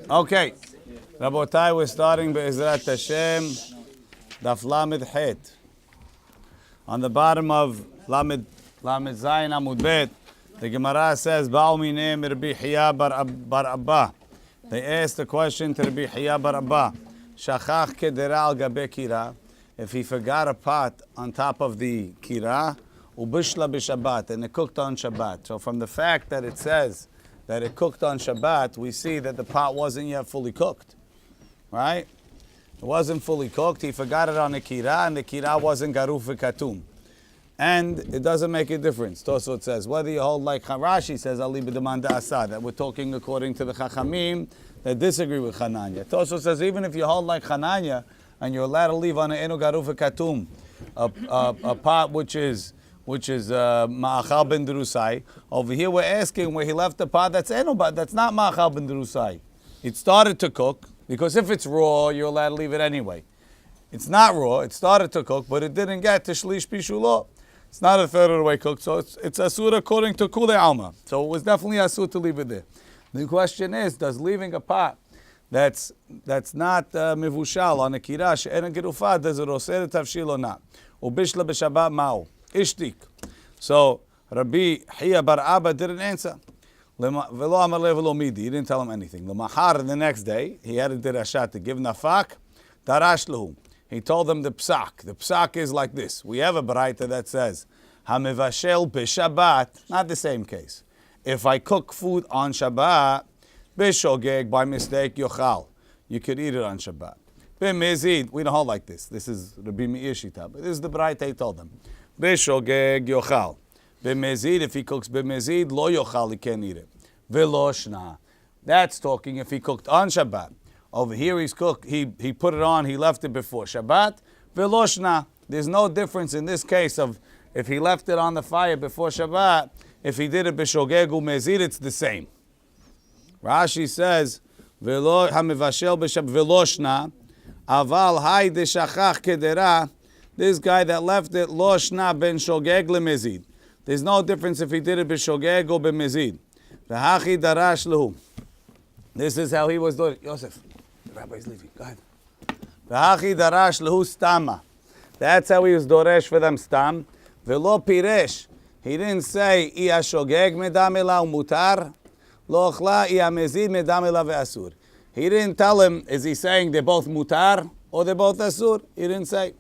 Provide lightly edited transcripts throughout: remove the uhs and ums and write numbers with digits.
Okay, Rabotai, we're starting Be'ezrat Hashem, Daf Lamed Het. On the bottom of Lamed Zayin Amud Bet, the Gemara says, Ba'u minem Rabbi Hiya bar Abba. They asked the question to Rabbi Hiya bar Abba, Shachach kedera al gabe kira, if he forgot a pot on top of the kira, ubishla b'Shabbat, and it cooked on Shabbat. So from the fact that it says that it cooked on Shabbat, we see that the pot wasn't yet fully cooked, right? It wasn't fully cooked. He forgot it on the kira, and the kira wasn't garuf v'katum. And it doesn't make a difference. Tosfot says, whether you hold like Rashi says, Ali b'deman da'asa, that we're talking according to the Chachamim that disagree with Chananya. Tosfot says, even if you hold like Chananya, and you're allowed to leave on an enu garuf v'katum, a pot which is ma'achal ben derusai. Over here we're asking where he left the pot that's enu, but that's not ma'achal ben derusai. It started to cook, because if it's raw, you're allowed to leave it anyway. It's not raw, it started to cook, but it didn't get to shlish pishulo. It's not a third of the way cooked, so it's asur according to Kulei Alma. So it was definitely asur to leave it there. The question is, does leaving a pot that's not mivushal on a kira she'en gerufah, does it oser tavshil or not? Ubishla b'Shabbat ma'u ishtik. So Rabbi Hiya bar Abba didn't answer. Velo amar le velo midi. He didn't tell him anything. Lemachar, the next day, he had a dirashat to give nafak. Darash lehu. He told them the psak. The psak is like this. We have a baraita that says, hamivashel b'Shabbat. Not the same case. If I cook food on Shabbat, b'shogeg, by mistake, yochal. You could eat it on Shabbat. B'mezid, we don't hold like this. This is Rabbi Meir Shita, but this is the baraita he told them. B'shogeg, yochal. B'mezid, if he cooks b'mezid, lo yochal, he can't eat it. V'lo shna. That's talking if he cooked on Shabbat. Over here he's cooked, he put it on, he left it before Shabbat. V'lo shna. There's no difference in this case of if he left it on the fire before Shabbat, if he did it b'shogeg u'mezid, it's the same. Rashi says, v'lo hamivashel b'Shabbat v'lo shna, aval hay deshachach kedera. This guy that left it, lo shna ben shogeg lemezid. There's no difference if he did it b'shogeg or b'mezid. V'hachi darash lehu. This is how he was doing. Yosef, the rabbi's leaving. Go ahead. V'hachi darash lehu stama. That's how he was doresh for them stam. V'lo piresh. He didn't say iya shogeg medamela umutar, lo ochla iya mezid medamela ve'asur. He didn't tell him, is he saying they're both mutar or they're both asur? He didn't say.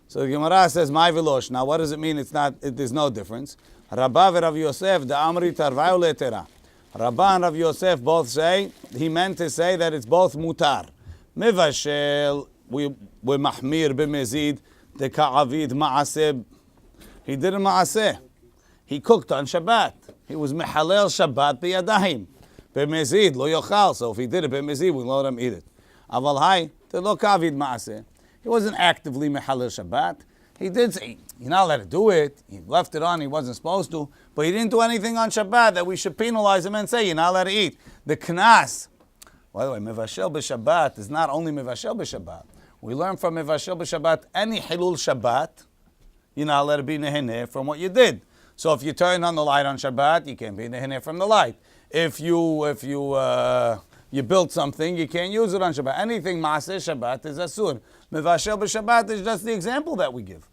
So the Gemara says, "My velosh." Now, what does it mean? There's no difference. Rabba and Rav Yosef, the Amri tarvayu letera. Rabba and Rav Yosef both say he meant to say that it's both mutar. Mivashel, we mahmir b'mezid the ka'avid ma'aseh. He did a ma'aseh. He cooked on Shabbat. He was mehalel Shabbat b'yadahim. B'mezid lo yochal. So if he did it b'mezid, we let him eat it. Aval hay the lo ka'avid ma'aseh. He wasn't actively mehalel Shabbat. He did say, you're not allowed to do it. He left it on, he wasn't supposed to. But he didn't do anything on Shabbat that we should penalize him and say, you're not allowed to eat. The knas, by the way, mevashel b'Shabbat is not only mevashel b'Shabbat. We learn from mevashel b'Shabbat, any hilul Shabbat, you're not allowed to be neheneh from what you did. So if you turn on the light on Shabbat, you can't be neheneh from the light. If you built something, you can't use it on Shabbat. Anything maaseh Shabbat is asur. Mevashel b'Shabbat is just the example that we give.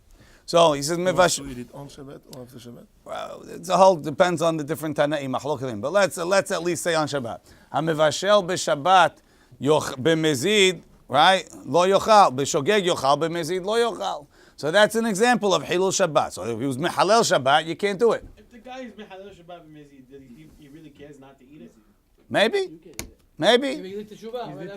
So he says mevashel. Eat it on Shabbat or after Shabbat? Well, it's a whole depends on the different tanaim machlokim. But let's at least say on Shabbat. Hamevashel b'Shabbat b'mezid, right? Lo yochal b'shogeg yochal b'mezid lo yochal. So that's an example of hilul Shabbat. So if he was mehalel Shabbat, you can't do it. If the guy is mehalel Shabbat b'mezid, he really cares not to eat it. Maybe. Maybe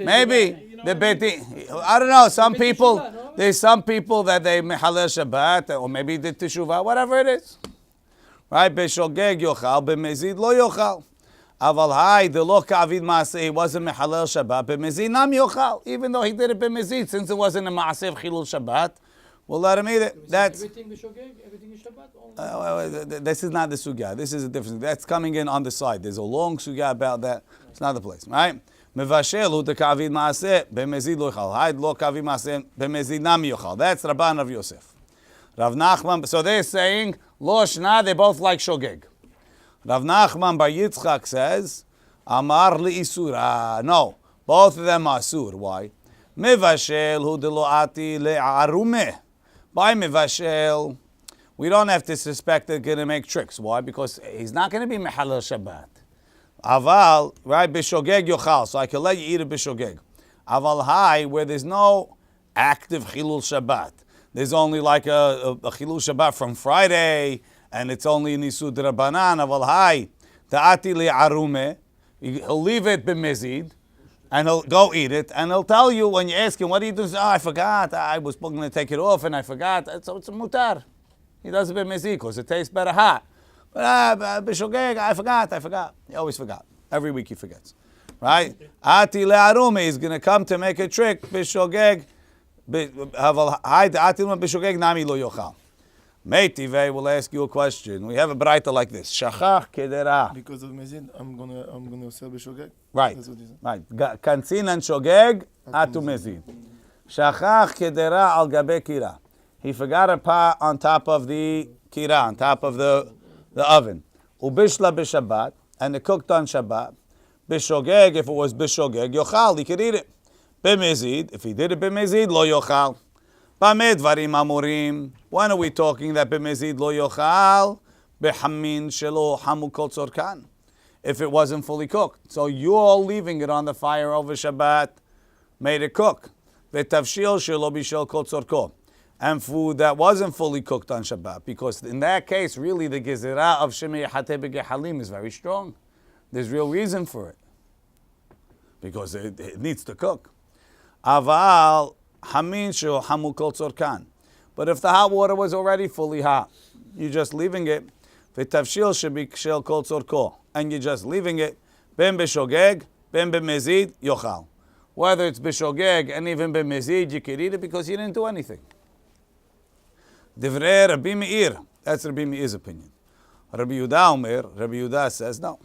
Maybe. the beti. I don't know. Some people, there's some people that they mehalel Shabbat, or maybe did teshuvah, whatever it is. Right? B'shogeg yochal, b'mezid lo yochal. Aval hay the lo ka'avid maaseh. He wasn't mehalel Shabbat, b'mezid nam yochal. Even though he did it b'mezid, since it wasn't a maaseh of chilul Shabbat, we'll let him eat it. That's everything b'shogeg, everything is Shabbat. this is not the sugya. This is a different. That's coming in on the side. There's a long sugya about that. It's not the place, right? Mevashel hu tekavid maaseh b'mezid lo yochal. Haid lo kavid maaseh b'mezid nam yochal. That's Rabban Rav Yosef. Rav Nachman. So they're saying lo shna. They both like shogeg. Rav Nachman bar Yitzchak says Amar li isura. No, Both of them are asur. Why? Mivashel hu deloati le'arumeh. By mivashel, we don't have to suspect they're going to make tricks. Why? Because he's not going to be mehalel Shabbat. Aval, right? Bishogeg yochal. So I can let you eat a bishogeg. Aval hai, where there's no active chilul Shabbat. There's only like a chilul Shabbat from Friday, and it's only in Isud Rabbanan. Aval hai, ta'ati le'arumeh. He'll leave it b'mizid, and he'll go eat it, and he'll tell you when you ask him, what do you do? Oh, I forgot. I was going to take it off, and I forgot. So it's a mutar. He does it b'mizid because it tastes better hot. But b'shogeg, I forgot. He always forgot. Every week he forgets. Right? Ati le'arumeh is going to come to make a trick. B'shogeg, b'shogeg nami lo yochal. Meitive will ask you a question. We have a braita like this. Shachach kedera. Because of mezid, I'm gonna sell b'shogeg. Right. That's what he said. Right. Kansin and shogeg atu mezid. Shachach kedera al gabe kira. He forgot a pot on top of the kira, on top of the oven. Ubishla b'Shabbat, and it cooked on Shabbat. B'shogeg, if it was b'shogeg, yochal, he could eat it. B'mezid, if he did it b'mezid, lo yochal. B'meh dvarim amurim. When are we talking that b'mezid lo yochal? B'hamin shelo hamu kol tzorkan. If it wasn't fully cooked. So you're all leaving it on the fire over Shabbat, made it cook. V'tavshil shelo bishel kol tzorko. And food that wasn't fully cooked on Shabbat. Because in that case, really the gezerah of shemei hateh b'gehalim is very strong. There's real reason for it. Because it needs to cook. Aval hamin shel hamu kol tzorkan. But if the hot water was already fully hot, you're just leaving it. V'tavshil shebishel kol tzorko. And you're just leaving it. Ben b'shogeg, ben b'mezid, yochal. Whether it's b'shogeg and even b'mezid, you could eat it because you didn't do anything. Divrei Rabbi Meir. That's Rabbi Meir's opinion. Rabbi Yehuda says no.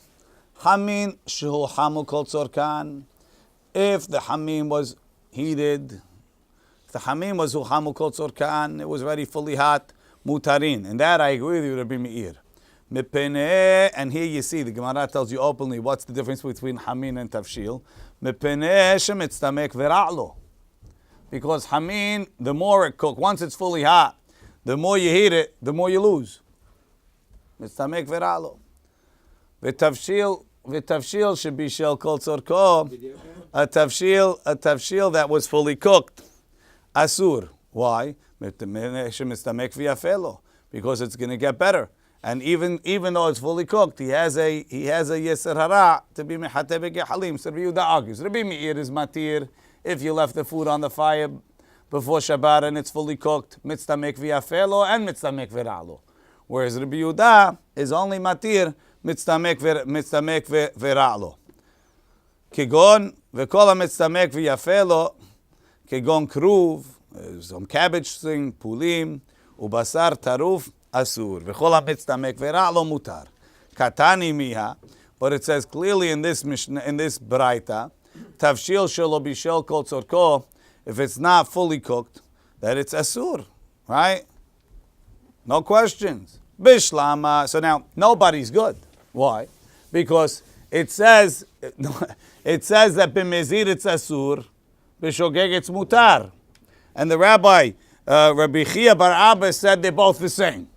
Hamin shehu hamu kol tzorkan. If the hamim was heated, if the hamim was hamu kol tzorkan, it was already fully hot, mutarin. And that I agree with you, Rabbi Meir. Mepene, and here you see the Gemara tells you openly what's the difference between hamin and tavshil. Mepene shemitztamek vera'lo. Because hamin, the more it cooks, once it's fully hot, the more you heat it, the more you lose. Mitztamek vera'lo. V'tavshil should be shel kol tzorko. A tavshil that was fully cooked. Asur. Why? Mitztamek v'yafelo. Because it's going to get better. And even though it's fully cooked, he has a yeser hara to be mehateh b'gehalim. So Rabbi Yehuda argues. Rabbi Meir is matir if you left the food on the fire before Shabbat and it's fully cooked, mitztamek v'yafelo and mitztamek vera'lo. Whereas Rabbi Yehuda is only matir mitztamek vera'lo. Kigon v'kol ha-mitztamek v'yafelo, kigon kruv, some cabbage thing, pulim, ubasar taruf, asur. V'kol ha-mitztamek vera'lo mutar. Katani miha, but it says clearly in this Mishnah, in this Braita, tavshil shelo bishel kol tzorko, if it's not fully cooked, that it's asur, right? No questions. Bishlama. So now nobody's good. Why? Because it says that b'mezid it's asur, b'shogeg it's mutar, and the Rabbi Rabbi Chia bar Abba said they're both the same,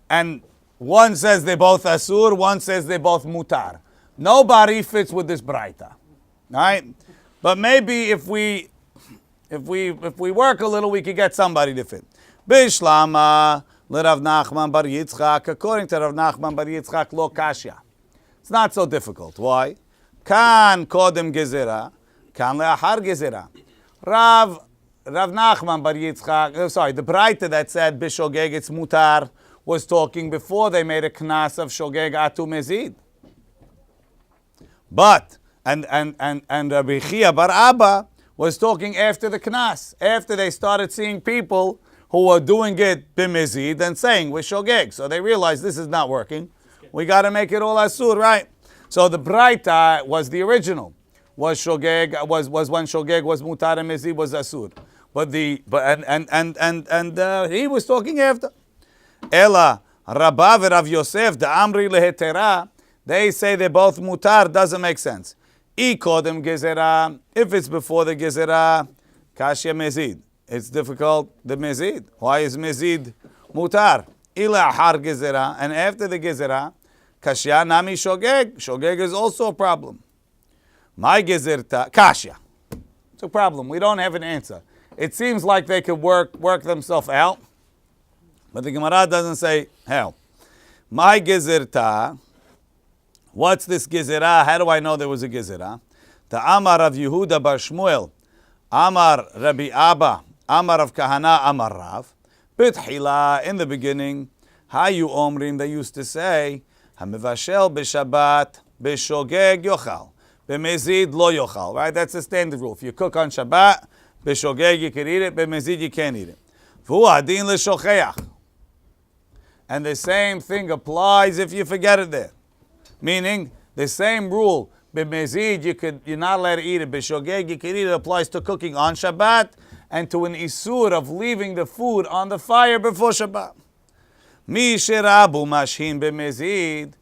and one says they're both asur, one says they're both mutar. Nobody fits with this braita, right? But maybe if we work a little, we could get somebody to fit. Bishlama l'Rav Nachman bar Yitzchak. According to Rav Nachman bar Yitzchak, lo kashya. It's not so difficult. Why? Kan kodem gezerah, kan le'achar gezerah. Rav Nachman bar Yitzchak. The Braita that said b'shogeg it's mutar was talking before they made a knas of shogeg atu mezid. But and Rabbi Chia bar Abba was talking after the knas, after they started seeing people who were doing it b'mezid and saying we're shogeg. So they realized this is not working. We got to make it all asur, right? So the Braita was the original. Was shogeg was when shogeg was mutar and mezid was asur. But he was talking after. Ela Rabba v'Rav Yosef the Amri lehetera. They say they're both mutar. Doesn't make sense. Kodem gezerah. If it's before the gezerah, kashya mezid. It's difficult, the mezid. Why is mezid mutar? Ila har gezerah. And after the gezerah, kashya nami shogeg. Shogeg is also a problem. My gezerta, kashya. It's a problem. We don't have an answer. It seems like they could work themselves out, but the Gemara doesn't say how. My gezerta, what's this gezerah? How do I know there was a gezerah? The Amar of Yehuda bar Shmuel, Amar Rabbi Abba, Amar of Kahana, Amar Rav. B'tchila, in the beginning, Hayu Omrim, they used to say, Hamivashel b'Shabbat b'shogeg yochal, b'mezid lo yochal. Right? That's the standard rule. If you cook on Shabbat, b'shogeg you can eat it, b'mezid you can't eat it. V'hu adin l'shocheach. And the same thing applies if you forget it there. Meaning, the same rule, b'mezid you're not allowed to eat it, b'shogeg you can eat it, applies to cooking on Shabbat and to an isur of leaving the food on the fire before Shabbat. Mi sherabu mashin b'mezid,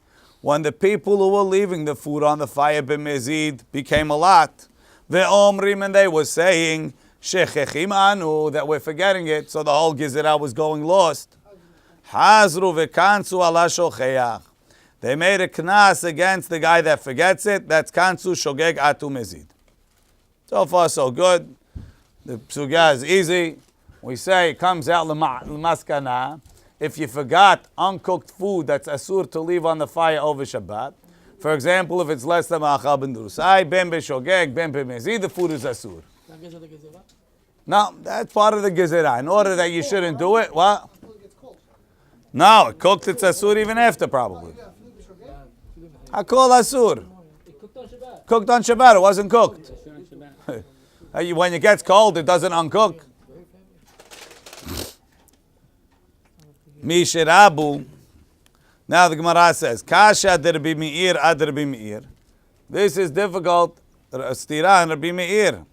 when the people who were leaving the food on the fire b'mezid became a lot, ve'omrim, and they were saying, shechechim anu, that we're forgetting it, so the whole gezerah was going lost. Hazru ve'kansu ala shocheach. They made a knas against the guy that forgets it. That's kansu shogeg atu mezid. So far, so good. The sugya is easy. We say it comes out l'maskana. If you forgot uncooked food that's asur to leave on the fire over Shabbat, for example, if it's less than ma'achal ben durusai, ben b'shogeg, ben b'mezid, the food is asur. No, that's part of the gezerah. In order that you shouldn't do it, what? No, it cooked, it's asur even after probably. Hakol asur. Cooked on Shabbat, it wasn't cooked. When it gets cold, it doesn't uncook. Mishirabu. Now the Gemara says, Kasha ad Rabbi Meir ad Rabbi Meir. This is difficult. Stira and Rabbi Meir.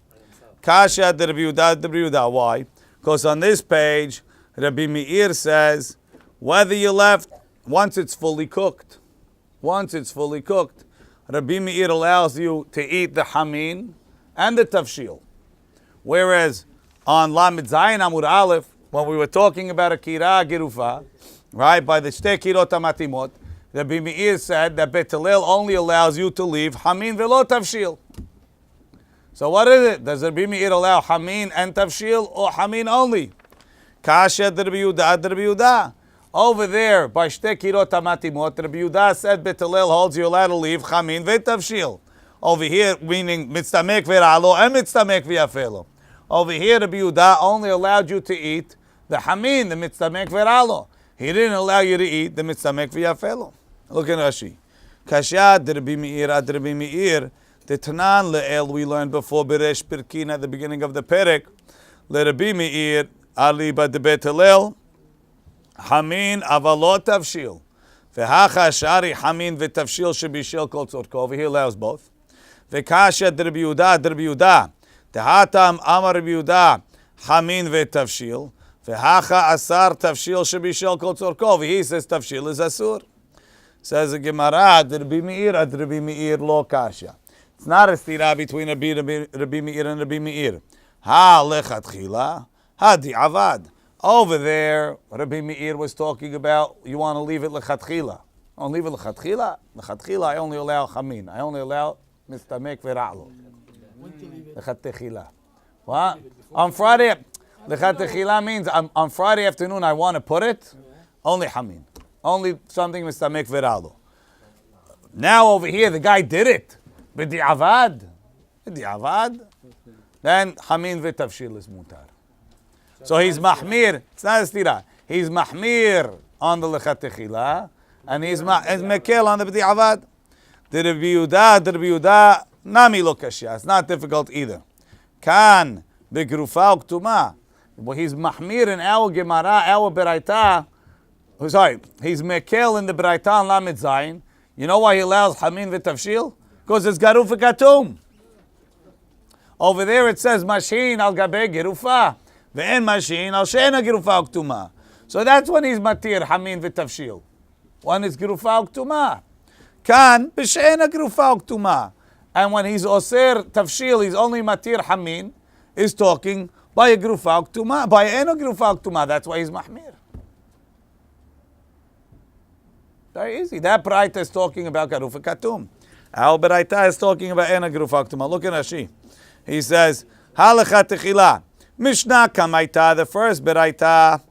Kasha ad Rabbi Yehuda ad Rabbi Yehuda. Why? Because on this page, Rabbi Meir says, whether you left, once it's fully cooked, Rabbi Meir allows you to eat the hamin and the tafshil. Whereas on Lamed Zayin Amud Aleph, when we were talking about a kira gerufa, right, by the shtei kirot hamatimot, Rabbi Meir said that Bet Hillel only allows you to leave hamin velo tafshil. So what is it? Does Rabbi Meir allow hamin and tafshil or hamin only? Kasha Rabbi Yehuda, Rabbi Yehuda. Over there, by shtei kirot hamatimot, Rabbi Yehuda said Bet Hillel holds you allowed to leave chamin ve'tavshil. Over here, meaning mitztamek ve'ralo and mitztamek ve'afelo. Over here, Rabbi Yehuda only allowed you to eat the hamin, the mitztamek ve'ralo. He didn't allow you to eat the mitztamek ve'afelo. Look at Rashi. Kasha Rabbi Meir ad Rabbi Meir. The Tanan le'el we learned before Beresh Pirkin at the beginning of the Perek. Le Rabbi Meir ali bad Bet Hillel. Hamin avalot tavshil. Ve'hacha shari hamin ve'tavshil shebishil kol tzorko. Over here allows both. Ve'kasha Rabbi Yehuda. Tehatam amar Rabbi Yehuda. Hamin ve'tavshil. Ve'hacha asar tavshil shebishil kol tzorko. Over here says tavshil is asur. Says the Gemara, Rabbi Meir lo kasha. It's not a stira between Rabbi Meir and Rabbi Meir. Ha lechatchila, ha di'avad. Over there, Rabbi Meir was talking about, you want to leave it lechatchila. Oh, leave it lechatchila? Lechatchila, I only allow chamin. I only allow mistamek vera'lo. Lechatchila. What? On Friday, lechatchila means on Friday afternoon I want to put it, only hamin. Only something mistamek vera'lo. Now over here, the guy did it. B'di'avad. Then hamin v'tavshil is mutar. So he's mahmir. It's not a stira. He's mahmir on the lechat techila, and he's mekel on the b'di'avad. The Rabbi Yehuda, nami lo kashya. It's not difficult either. Kan b'grufa uktuma. Well, he's mahmir in our Gemara, our beraita. Sorry, he's mekel in the beraita on Lamed Zayin. You know why he allows hamin v'tavshil? Because it's garuf v'katum. Over there it says mashin al gabe gerufa. Ve'en mashin al she'ena gerufa uktuma. So that's when he's matir hamin v'tavshil. When it's gerufa uktuma. Kan b'she'ena gerufa uktuma. And when he's Oser Tafshil, he's only Matir Hamin, is talking by a Grufa Uktuma, by Eno Grufa Uktuma. That's why he's Mahmir. Very easy. That Braita is talking about Garufa Katum. Our Braita is talking about Eno Grufa Uktuma. Look at Rashi. He says, Halacha Techila. Mishnah Kamaita, the first Braita,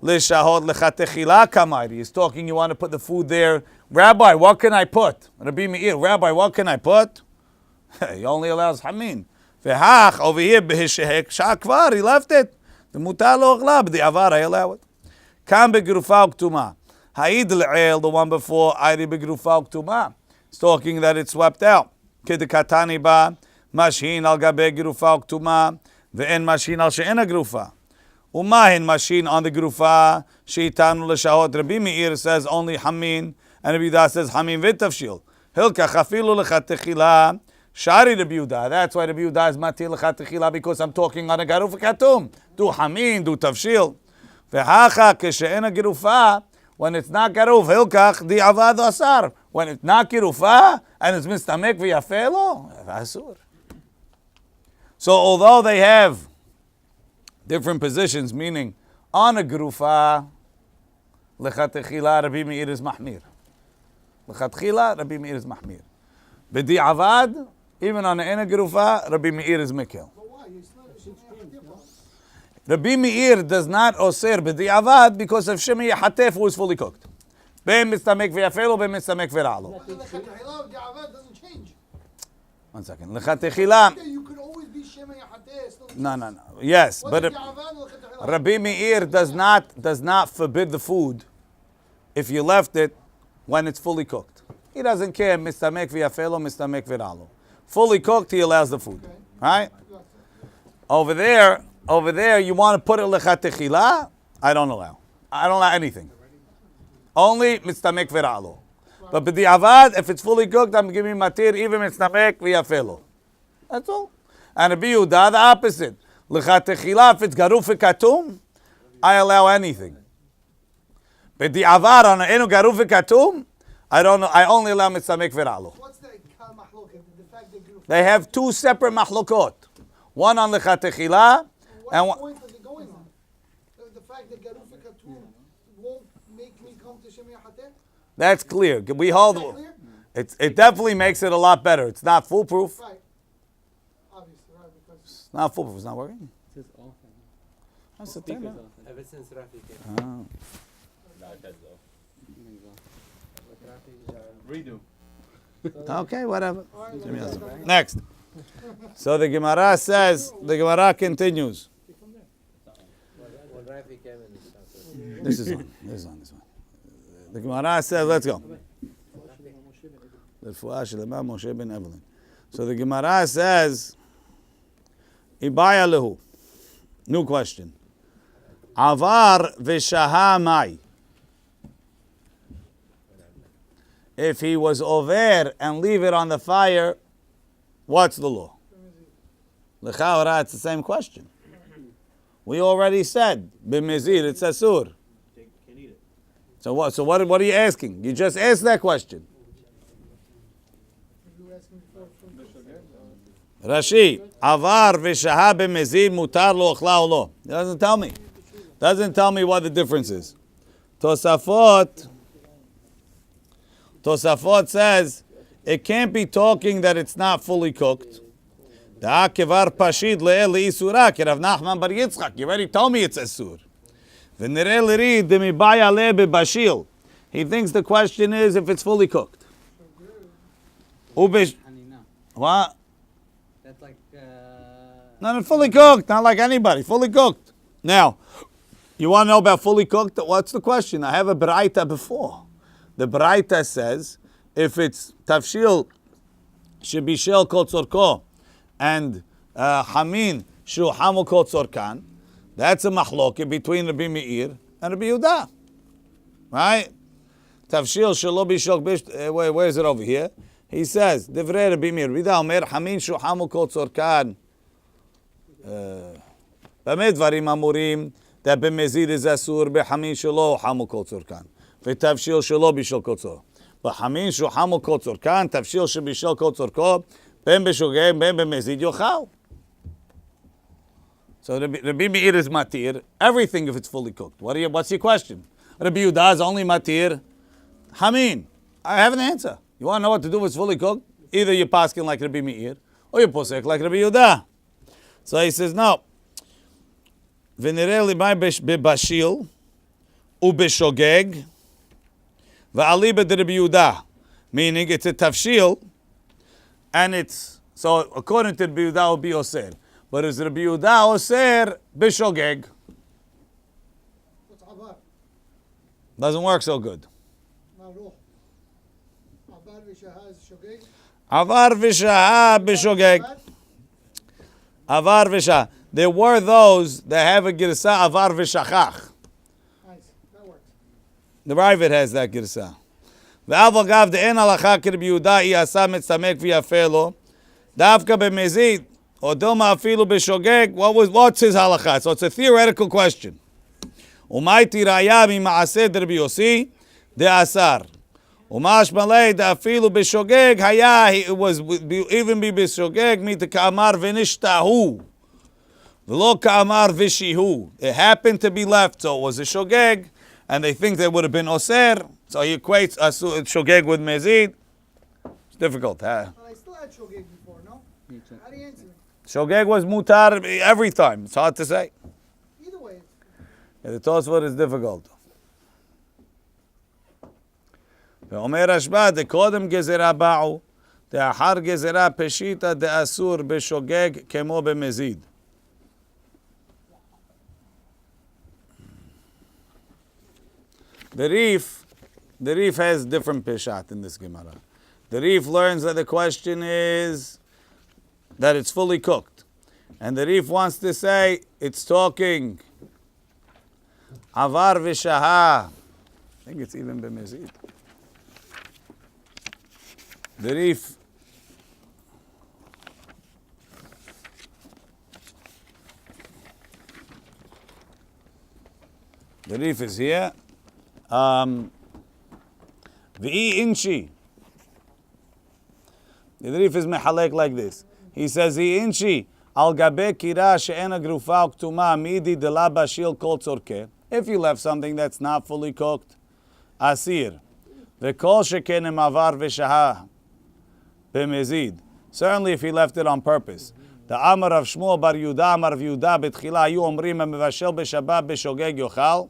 Lishahod Lecha Techila Kamaita. He's talking, you want to put the food there. Rabbi, what can I put? Rabbi Meir, Rabbi, what can I put? He only allows Hamin. V'hach, over here, b'hishehek, sha'akvar, he left it. The mutar lo ochla, b'di'avar, I allow it. Kam be'grufa u'ktuma. Ha'id l''el, the one before, ayri be'grufa u'ktuma. It's talking that it's swept out. K'dekatani ba, mashin al gabe grufa u'ktuma, ve'en mashin al she'en grufa. Umahin mashin on the grufa, she'itanu l'shahot. Rabbi Meir says only Hamin, and Rabbi Yehuda says Hamin v'tafshil. Hilka chafilu l'chat techila, Shari Rabbi Yehuda. That's why Rabbi Yehuda is Matir L'chat Techila, because I'm talking on a Garuf Katum. Do Hamin, do Tafshil. V'hacha keshe'en Gerufa, when it's not Garuf, Hilkach di Avad Asar. When it's not Gerufa, and it's Mistamek v'yafelo, Asur. So although they have different positions, meaning on a Gerufa, L'chat Techila, Rabbi Meir is Mahmir. L'chat Techila, Rabbi Meir is Mahmir. B'di Avad, even on the Ena Gerufa, Rabbi Meir is Mikkel. Rabbi Meir does not Oser B'di Avad because of Shemi Hatef, who is fully cooked. Be'em mistamek v'yafelo, be'em mistamek v'ra'alo. One second. L'chat techila. You could always be Shemi Hatef. No. Yes, but Rabbi Meir does not forbid the food if you left it when it's fully cooked. He doesn't care, mistamek v'yafelo, mistamek v'ra'alo. Fully cooked, he allows the food. Right? Over there, you want to put it lechat techila? I don't allow anything. Only mistamek v'ra'alo. But b'di'avad, if it's fully cooked, I'm giving matir, even mistamek v'yafelo. That's all. And Rabbi Yehuda, the opposite. Lechat techila, if it's garuf katum, I allow anything. B'di'avad, on enu garuf katum, I don't know. I only allow mitzamek v'ra'alo. What's the mahlok? The fact that They have two separate mahlokot. One on lechat techila, and what point is it going on? The fact that Garuf Katum won't make me come to Shemi Hatef? that's clear. We hold. Clear? It definitely makes it a lot better. It's not foolproof. Right. Obviously, right, because It's not foolproof. It's not working. It says off. That's the thing. Ever since Rafi came. Redo. Okay, whatever. Next. So the Gemara says, the Gemara continues. When Rafi came in, it started. This is on. The Gemara says, let's go. Moshe ben Evelyn. So the Gemara says, Ibaya lehu. New question. Avar v'shaha mai. If he was over and leave it on the fire, what's the law? L'chaora, it's the same question. We already said, b'mezir, it's asur. Can't eat it. So what are you asking? You just asked that question. you were asking before from Rashi, avar v'shaha b'mezir mutar lo ochla o lo. It doesn't tell me. Doesn't tell me what the difference is. Tosafot says it can't be talking that it's not fully cooked. You already told me it's asur. He thinks the question is if it's fully cooked. What? That's like. Not fully cooked, not like anybody. Fully cooked. Now, you want to know about fully cooked? What's the question? I have a braita before. The braita says if it's tafshil shebishel kol tzorko and hamin shu hamu kol tzorkan, that's a mahloket between Rabbi Meir and Rabbi Yehuda, right? Tafshil shelo bishel where is it over here? He says divrei Rabbi Meir Yehuda omer hamin shu hamu kol tzorkan. B'mei dvarim amurim that b'mezid is asur b'hamin shelo hamu kol tzorkan. ותבשיל שלא בישל קוצו. בחמין שהוא חמו קוצור כאן, תבשיל שבישל קוצור כה, Ben b'shogeg, ben b'mezid yochal. So Rabbi Meir is matir everything if it's fully cooked. What's your question? Rabbi Yehuda is only matir hamin. I have an answer. You want to know what to do if it's fully cooked? Either you're pasking like Rabbi Meir or you're posek like Rabbi Yehuda. So he says no. V'nireh limay b'bashil u'b'shogeg v'ali b'Rabbi Yehuda. Meaning it's a tafshil and it's, so according to Rabbi Yehuda it will be osir. But is Rabbi Yehuda osir b'shogeg? What's avar? Doesn't work so good. Maruch. Avar v'shaha is shogeg. Avar v'shaha b'shogeg. Avar v'shaha. There were those that have a girsa avar v'shachach. Nice. That works. The Ravid has that girsa. Ve'aval gav de'en halacha ki Rabbi Yehuda iyasa mitzamek v'yafeh lo. Davka b'mezid. Odoma afilu b'shogeg. What's his halacha? So it's a theoretical question. Umayti raya mi ma'aseh Rabbi Yossi de'asar. Umash malay afilu b'shogeg haya. It was even be b'shogeg mit ka'amar v'nishtahu. V'lo ka'amar v'shihu. It happened to be left, so it was a shogeg, and they think they would have been oser. So he equates shogeg with mezid. It's difficult, huh? But I still had shogeg before, no? How do you answer it? Shogeg was mutar every time. It's hard to say. Either way. Yeah, the Tosfot is difficult. ואומר רשב"א, דקודם גזירה באו, דאחר גזירה פשיטא דאסור בשוגג כמו במזיד. The Rif has different peshat in this Gemara. The Rif learns that the question is that it's fully cooked. And the Rif wants to say it's talking avar v'shaha. I think it's even b'mezid. The Rif is here. V'i inchi. The Rif is mehalek like this. He says, "V'i inchi al gabe kira she'ena grufa uktuma midi de la bashil kol tzorke." If you left something that's not fully cooked, asir. V'kol shekenem avar v'shaha b'mezid. Certainly, if he left it on purpose. The Amar of Shmuel bar Yuda, Amar of Yuda, betchila ayu omrim mevashel b'shabbat b'shogeg yochal.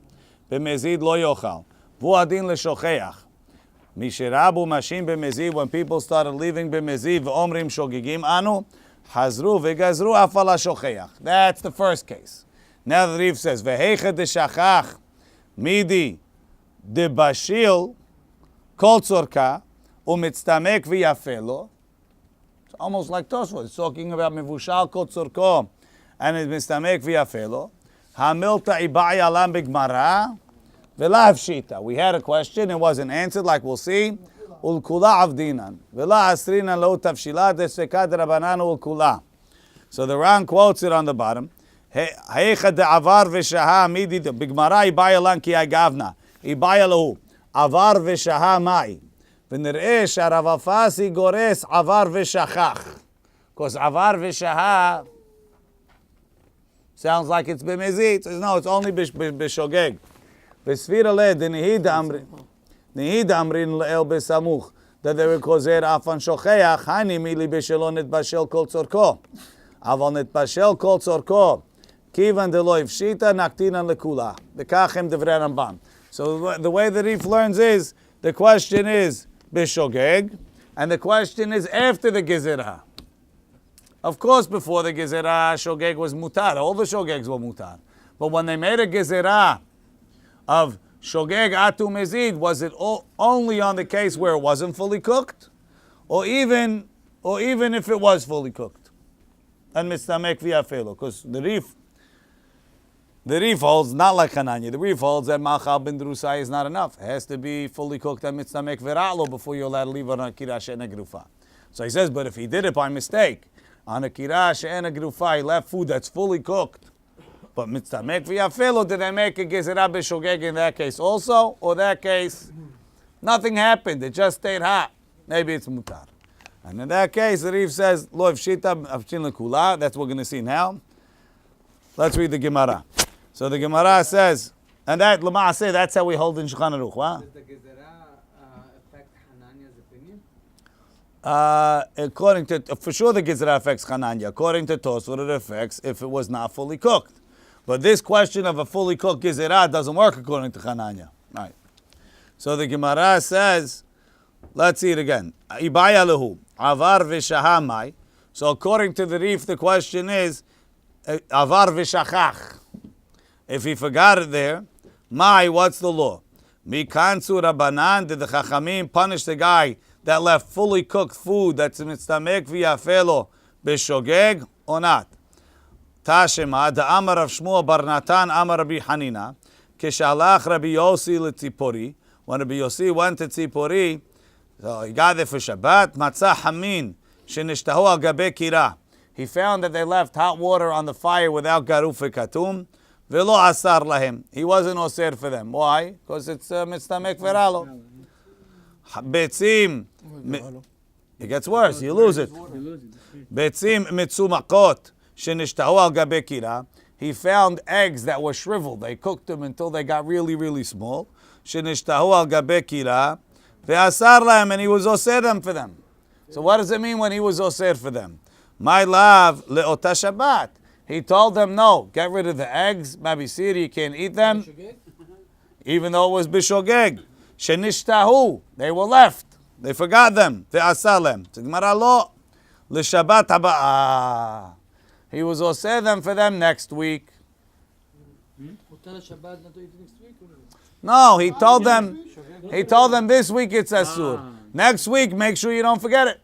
B'mezid lo yochal. Vu adin l'shocheach. Mishirabu mashim b'mezid. When people started leaving b'mezid, v'omrim shogigim anu, hazru v'gazru afal shocheach. That's the first case. Now the Rif says, v'heicha d'shachach midi d'bashil kol tzorka u'mitztamek v'yafelo. It's almost like Tosfot. It's talking about mevushal kol tzorko and it mitztamek v'yafelo. Hamilta ibai alam b'gmara v'la avshita. We had a question, it wasn't answered, like we'll see. Ulkula avdinan v'la asrinan lo tavshila desfekad rabanan ulkula. So the Ran quotes it on the bottom. Heicha de'avar v'shaha midi b'gmara ibai alam ki agavna ibai alahu avar v'shaha mai v'nir'eh sharav afasi gores avar v'shachach. Because avar v'shaha sounds like it's b'mezid. Says no, it's only b'shogeg. V'sfira le denihid amrin le'el b'samuch that they were kozer afan shocheach hani mili b'shelo netbashel kol tzorko aval netbashel kol tzorko kivan delo ifshita naktinan lekula dekachem devrei Ramban. So the way the Rif learns is the question is b'shogeg and the question is after the gezerah. Of course, before the gezerah, shogeg was mutar. All the shogegs were mutar. But when they made a gezerah of shogeg atu mezid, was it only on the case where it wasn't fully cooked, or even if it was fully cooked? And mitztamek v'yafelo, because the Rif holds not like Hananya. The Rif holds that machal ben drusai is not enough. It has to be fully cooked and mitztamek v'ra'lo before you're allowed to leave it on a kira she'ena grufa. So he says, but if he did it by mistake, on a kira she'ena grufa, he left food that's fully cooked. But mitztamek v'yafelo, did they make a gezerah b'shogeg in that case also? Or that case, nothing happened, it just stayed hot. Maybe it's mutar. And in that case, the Rif says, Lo ifshita afshin lekula. That's what we're going to see now. Let's read the Gemara. So the Gemara says, and that, Lama'aseh, that's how we hold in Shulchan Aruch. Huh? Does the Gezerah affect Hananiah's opinion? According to, for sure the Gezerah affects Hananiah. According to Tosfot, it affects if it was not fully cooked. But this question of a fully cooked Gezerah doesn't work according to Hananiah. Right. So the Gemara says, let's see it again. Ibaya lehu, avar v'shahamai. So according to the Rif, the question is, avar v'shachach. If he forgot it there, mai, what's the law? Mikansu Rabbanan, did the Chachamim punish the guy that left fully cooked food that's mitztamek v'yafelo b'shogeg or not? Tashema, the Amar of Shmuel bar Natan, Amar Rabbi Hanina, Keshalach Rabbi Yossi l'Tzipori. When Rabbi Yossi went to Tzipori, so he got there for Shabbat, Matzah Hamin, shenishtahu al gabe kira. He found that they left hot water on the fire without garuf katum. Velo asar lahem. He wasn't osir for them. Why? Because it's mitztamek veralo. Betzim. It gets worse. You lose it. Betzim mitzumakot shenishtahu al gabe kira. He found eggs that were shriveled. They cooked them until they got really, really small. Shenishtahu al gabe kira. Ve'asar lahem, and he was osir them for them. So what does it mean when he was osir for them? My love le'ota Shabbat. He told them, no, get rid of the eggs. Mabisiri, you can't eat them. Even though it was bishogeg. Shenishtahu. They were left. They forgot them. Ve'asalem. Gemara lo. L'Shabbat haba'ah. He was oseh them for them next week. No, he told them this week it's asur. Next week, make sure you don't forget it.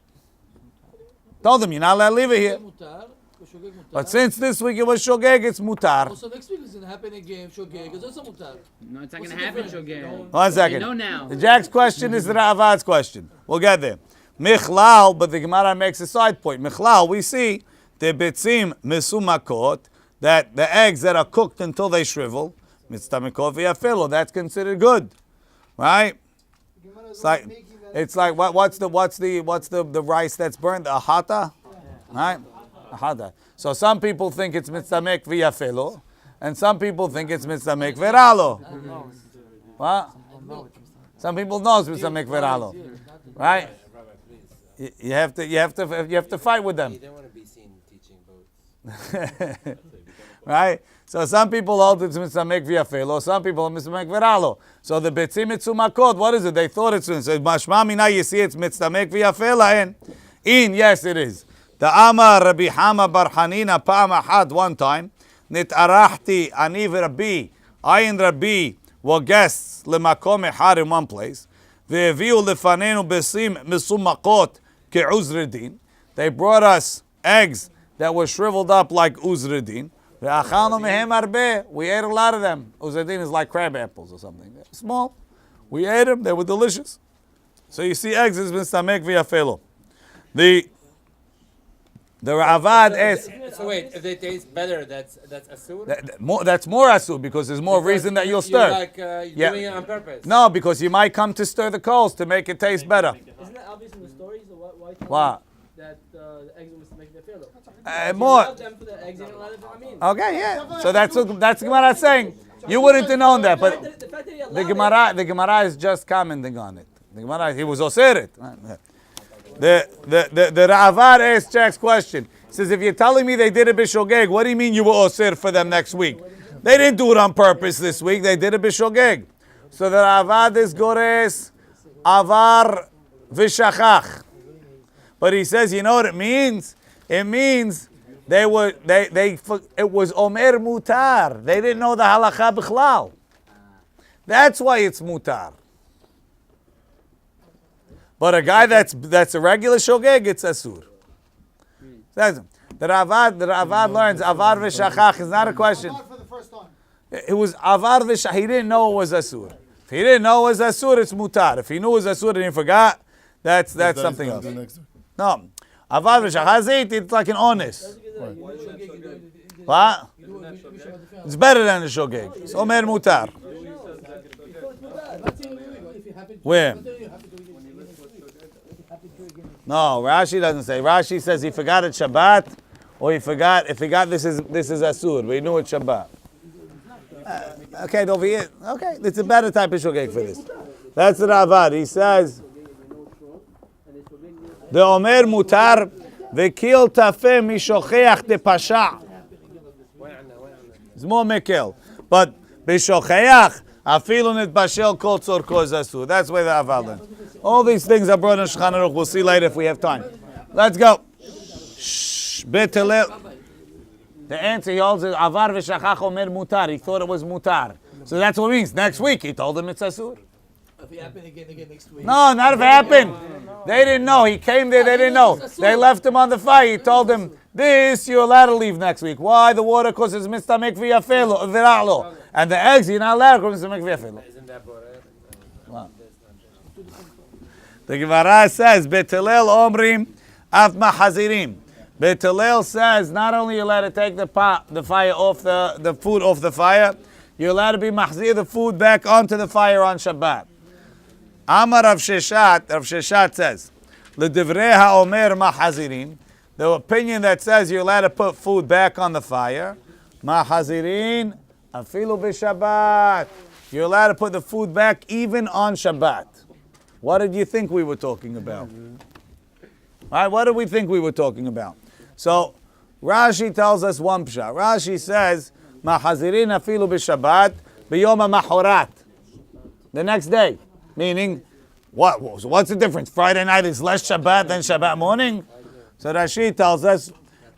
Told them, you're not allowed to leave it here. But since this week it was shogeg, it's mutar. Also next week is going to happen again, shogeg. It's also mutar. No, it's not going to happen, shogeg. 1 second. You know now. The Jack's question is the Ravad's question. We'll get there. Michlal, but the Gemara makes a side point. Michlal, we see the betzim misumakot, that the eggs that are cooked until they shrivel, mitztamikot v'yafelo, that's considered good, right? It's like what's the rice that's burned? A hata, right? A hata. So some people think it's mitzamek v'yafelo, and some people think it's mitzamek veralo. What? Some people know it's mitzamek veralo, right? You have to fight with them. You don't want to be seen teaching both. Right? So some people hold it's mitzamek v'yafelo, some people mitzamek veralo. So the betzim mitzumakot, what is it? They thought it's mashma mina. You see, it's mitzamek v'yafela. Yes, it is. The Amar Rabbi Hama bar Hanina pa'am ahad, one time. Nitarachti ani v'Rabbi. I and Rabbi were guests lemakom echad in one place. Ve'eviu lefanenu besim misumakot ke'uzredin. They brought us eggs that were shriveled up like uzredin. We ate a lot of them. Uzredin is like crab apples or something. They're small. We ate them. They were delicious. So you see, eggs has been stamek v'yafelo. The Ravad is. So wait, if they taste better, that's asur? That's more asur because there's more reason that you'll stir. You're doing it on purpose. No, because you might come to stir the coals to make it taste better. Isn't that obvious in the story? So why tell What? that the eggs must make the filo? More. Them for the eggs and allow them for Amin. Okay, yeah. So that's Gemara saying. You wouldn't have known that, but the Gemara is just commenting on it. The Gemara, he was oseret. The Ra'avad asked Jack's question. He says, if you're telling me they did it b'shogeg, what do you mean you were osir for them next week? They didn't do it on purpose this week. They did it b'shogeg. So the Ra'avad is gores avar v'shachach. But he says, you know what it means? It means it was omer mutar. They didn't know the halacha b'chlal. That's why it's mutar. But a guy that's a regular shogeg, it's asur. The Ravad learns avar v'shachach is not a question. It was avar v'shachach. He didn't know it was asur. If he didn't know it was asur, it's mutar. If he knew it was asur and he forgot, that's something else. No, avar v'shachach, it's like an honest. What? It's better than the shogeg. It's omer mutar. Where? No, Rashi doesn't say. Rashi says he forgot it Shabbat, or if he forgot this is Asur. We knew it's Shabbat. Okay, over here. Okay, it's a better type of shogeg for this. That's the Ravad. He says, the Omer mutar v'kil tafeh mishocheach de pasha. It's more mekel. But b'shocheach afilu nit bashel kol tzorko zasu. That's where the Ravad learns. All these things are brought in Shulchan Aruch. We'll see later if we have time. Let's go. Shh. Betelel. The answer he holds is avar v'shachach omer mutar. He thought it was mutar. So that's what it means. Next week he told him it's asur. If it happened again next week. No, not if it happened. They didn't know. He came there, they didn't know. They left him on the fire. He told them, this, you're allowed to leave next week. Why? The water, because it's mistamek v'yafelo. And the eggs, you're not allowed because it's mistamek v'yafelo. Isn't that Borah? The Gemara says, Betelel omrim af mahazirim. Betelel says, not only you're allowed to take the fire off the food off the fire, you're allowed to be mahzir the food back onto the fire on Shabbat. Amar Rav Sheshat says, L'divrei ha'omer mahazirim, the opinion that says you're allowed to put food back on the fire, mahazirin afilu b'Shabbat. You're allowed to put the food back even on Shabbat. What did you think we were talking about? Right? What did we think we were talking about? So Rashi tells us one pshat. Rashi says, mahazirin afilu b'Shabbat b'yom ha'machorat. The next day. Meaning, what's the difference? Friday night is less Shabbat than Shabbat morning? So Rashi tells us,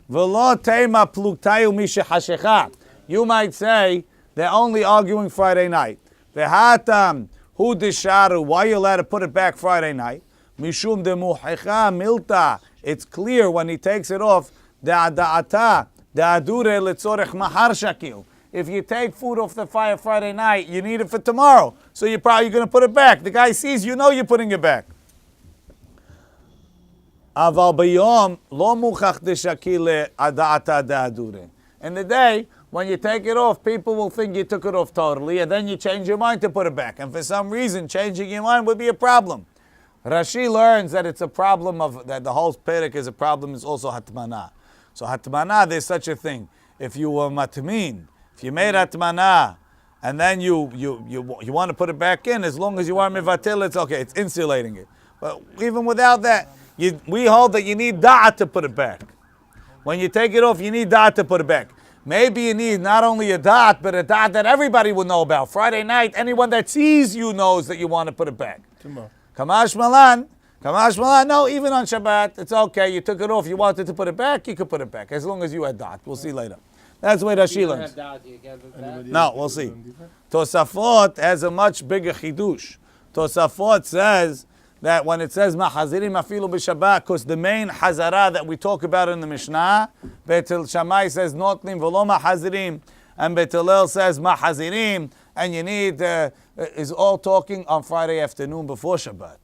V'lo teima pluktayu mishehashecha. You might say, they're only arguing Friday night. V'hatam hu disharu. Why are you allowed to put it back Friday night? Mishum demuhecha milta. It's clear when he takes it off, da'ada'ata, da'adure letzorech mahar shakil. If you take food off the fire Friday night, you need it for tomorrow. So you're probably going to put it back. The guy sees you know you're putting it back. Aval bayom lo muchach deshakile adata da'adure. In the day, when you take it off, people will think you took it off totally, and then you change your mind to put it back. And for some reason, changing your mind would be a problem. Rashi learns that it's a problem that the whole perek is a problem. Is also hatmana. So hatmana, there's such a thing. If you were matmin, if you made atmana, and then you want to put it back in, as long as you are mevatel, it's okay. It's insulating it. But even without that, we hold that you need da'at to put it back. When you take it off, you need da'at to put it back. Maybe you need not only a da'at, but a da'at that everybody will know about. Friday night, anyone that sees you knows that you want to put it back. Kamash Malan, no, even on Shabbat, it's okay. You took it off, you wanted to put it back, you could put it back, as long as you had da'at. We'll see later. That's the way Rashi learns. No, we'll see. Tosafot has a much bigger chidush. Tosafot says that when it says mahazirim afilu b'Shabbat, because the main hazara that we talk about in the Mishnah, Betel Shammai says notlim v'lo mahazirim, and Betel Hillel says mahazirim, and you need is all talking on Friday afternoon before Shabbat.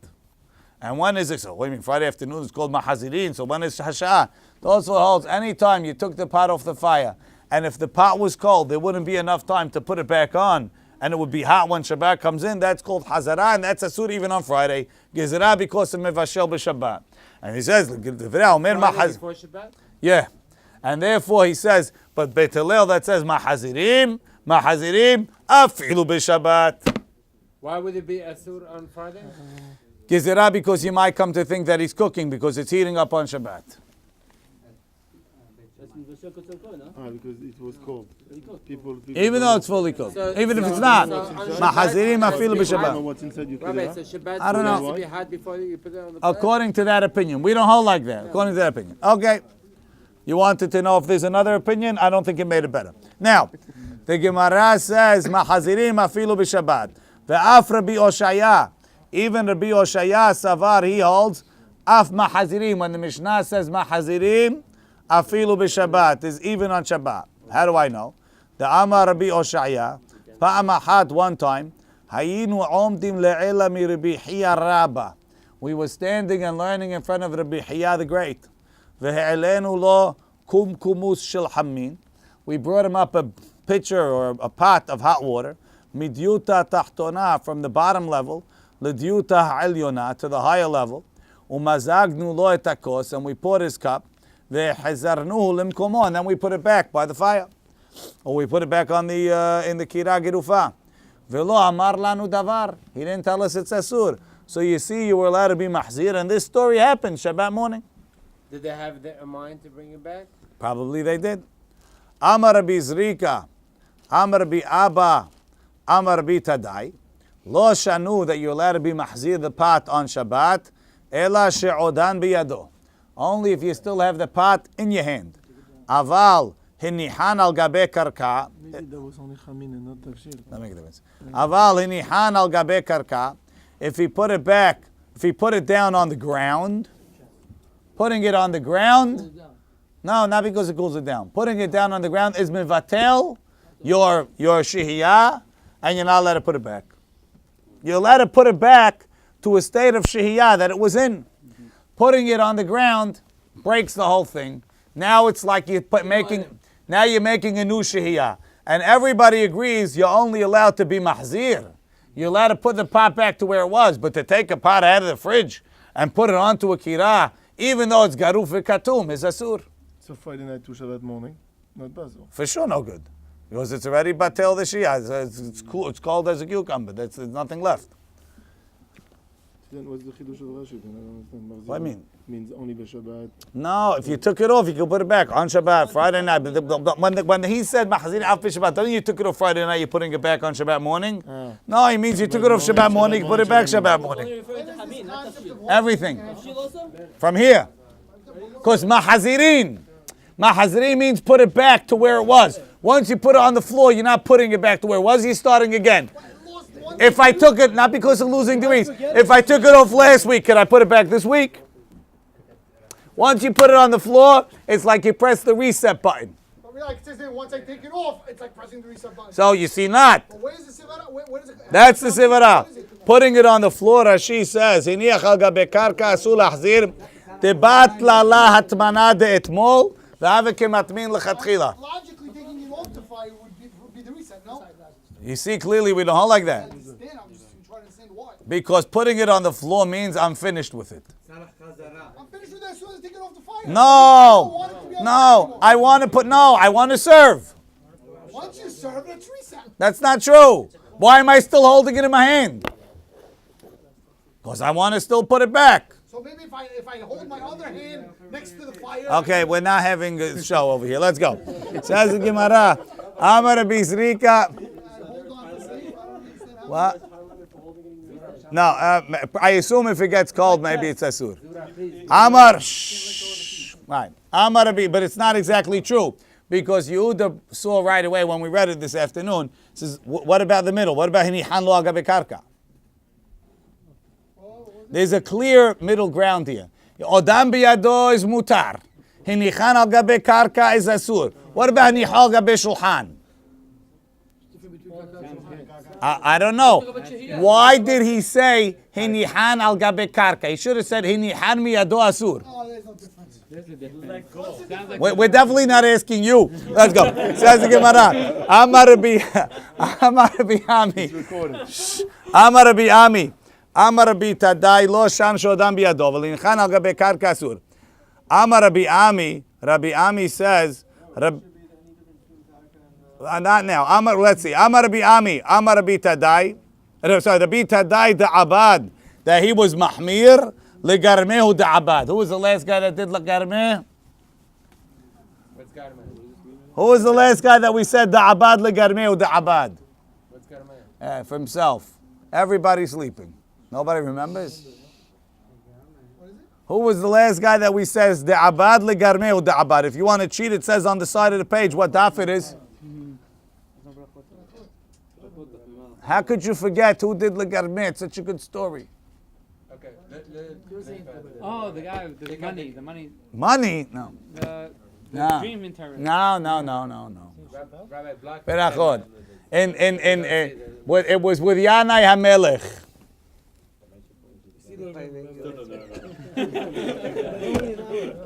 And when is it? So what do you mean Friday afternoon is called mahazirin? So when is Hashah? It also holds any time you took the pot off the fire, and if the pot was cold, there wouldn't be enough time to put it back on, and it would be hot when Shabbat comes in. That's called Hazara, and that's asur even on Friday. Gezerah because of Mevashel b'Shabbat. And he says, before Shabbat? Yeah. And therefore he says, but Beit Hillel that says mahazirim, afilu b'Shabbat. Why would it be asur on Friday? Gezerah because you might come to think that he's cooking because it's heating up on Shabbat. Because it was cold. People Even though it's fully cooked. Even if it's not. Mahazirim afilu b'Shabbat. What's inside your Rabbi, so Shabbat I don't know. has to be hot before you put it on the plate? According to that opinion. We don't hold like that. According to that opinion. Okay. You wanted to know if there's another opinion? I don't think it made it better. Now, the Gemara says, Mahazirim afilu b'Shabbat. Ve'af Rabbi Oshaya. Even Rabbi Oshaya Savar, he holds, Af Mahazirim. When the Mishnah says Mahazirim, afilu b'Shabbat is even on Shabbat. How do I know? The Amar Rabbi Oshaya, Pa'am Achat one time, Hayinu omdim le'ela mi Rabbi Hiya Rabba. We were standing and learning in front of Rabbi Hiya the Great. Ve'elenu lo kum kumus shel hammin. We brought him up a pitcher or a pot of hot water. Midyuta tachtona from the bottom level, lidyuta ha'elyona to the higher level. Umazagnu lo et hakos, and we poured his cup. Ve'chazarnuhu limkomo, and then we put it back by the fire. Or we put it back on the in the kira gerufa. Velo amar lanu davar. He didn't tell us it's asur. So you see, you were allowed to be mahzir, and this story happened Shabbat morning. Did they have a mind to bring it back? Probably they did. Amar Rabbi Zrika, Amar Rabbi Abba, Amar Rabbi Tadai. Lo shanu, that you're allowed to be mahzir the pot on Shabbat. Ela she'odan biyado. Only if you still have the pot in your hand. Aval hinihan al gabe karka. Maybe that was only chamin and not tafshil. That makes a difference. Aval hinihan al gabe karka. If he put it back, if he put it down on the ground, putting it on the ground, no, not because it cools it down. Putting it down on the ground is mivatel, your shehiyah, and you're not allowed to put it back. You're allowed to put it back to a state of shehiyah that it was in. Putting it on the ground breaks the whole thing. Now it's like you're making a new shehiyah. And everybody agrees you're only allowed to be mahzir. You're allowed to put the pot back to where it was, but to take a pot out of the fridge and put it onto a kirah, even though it's garuf v'katum, is asur. So Friday night to Shabbat morning, not basil. For sure, no good, because it's already batel the shia. It's cool. It's cold as a cucumber. There's nothing left. Then what's the chidush of Rashi? Then I don't understand. What do you mean? Means only b'Shabbat. No, if you took it off, you could put it back on Shabbat, Friday night. But when he said mahzir af Shabbat, doesn't you took it off Friday night, you're putting it back on Shabbat morning? No, he means you took it off Shabbat morning, you put it back Shabbat morning. Everything. From here. Because mahazirin means put it back to where it was. Once you put it on the floor, you're not putting it back to where it was, you're starting again. If I took it, not because of losing degrees, if I took it off last week, can I put it back this week? Once you put it on the floor, it's like you press the reset button. But like it says there, once I take it off, it's like pressing the reset button. So you see not. But where is the sivara? Where is it? That's the sivara. Putting it on the floor, Rashi says, Hiniach al gabe karka asul ahzir, tebat la hatmana de etmol, ve'ave kematmin lechatchila. Logically, taking it off the fire would be the reset, no? You see, clearly we don't hold like that. I understand, I'm just trying to understand why. Because putting it on the floor means I'm finished with it. I'm finished with that as soon as I take it off the fire. No, I want to serve. Once you serve, it's reset. That's not true. Why am I still holding it in my hand? Because I want to still put it back. So maybe if I hold my other hand next to the fire. Okay, we're not having a show over here. Let's go. Says the Gemara, Amar Rabbi Zrika. What? No, I assume if it gets cold, maybe it's asur. Amar, right. Amar Rabbi, but it's not exactly true. Because Yehuda saw right away when we read it this afternoon, says, what about the middle? What about hinihan lo agabe karka? There's a clear middle ground here. Odam biyado is mutar. Hinichan al gabe karka is asur. What about hinihan al gabe shulchan? I don't know. Why did he say hinihan al gabe karka? He should have said hinihan miyado asur. Oh, there's no difference. We're definitely not asking you. Let's go. Says the Gemara. Amar Rabbi Ami. Amar Rabbi Ami. Amar Rabbi Tadai lo sham shodam biyado v'linchan al gabe karka asur. Amar Rabbi Ami. Rabbi Ami says. Not now. Let's see. Amar Rabbi Ami. Amar Rabbi Tadai. Sorry, Rabbi Tadai the Abad. That he was mahmir. Legarmehu da'abad. Who was the last guy that did legarmeh? What's garmeh? Who was the last guy that we said da'abad legarmehu da'abad? What's garmeh? For himself. Everybody's sleeping. Nobody remembers? Who was the last guy that we says da'abad legarmehu da'abad? If you want to cheat, it says on the side of the page what daf it is. How could you forget who did legarmeh? It's such a good story. Oh, the guy with the money. Money? No. The No. dream interpret. No. Rabbi Black. Berachot. It was with Yanai HaMelech.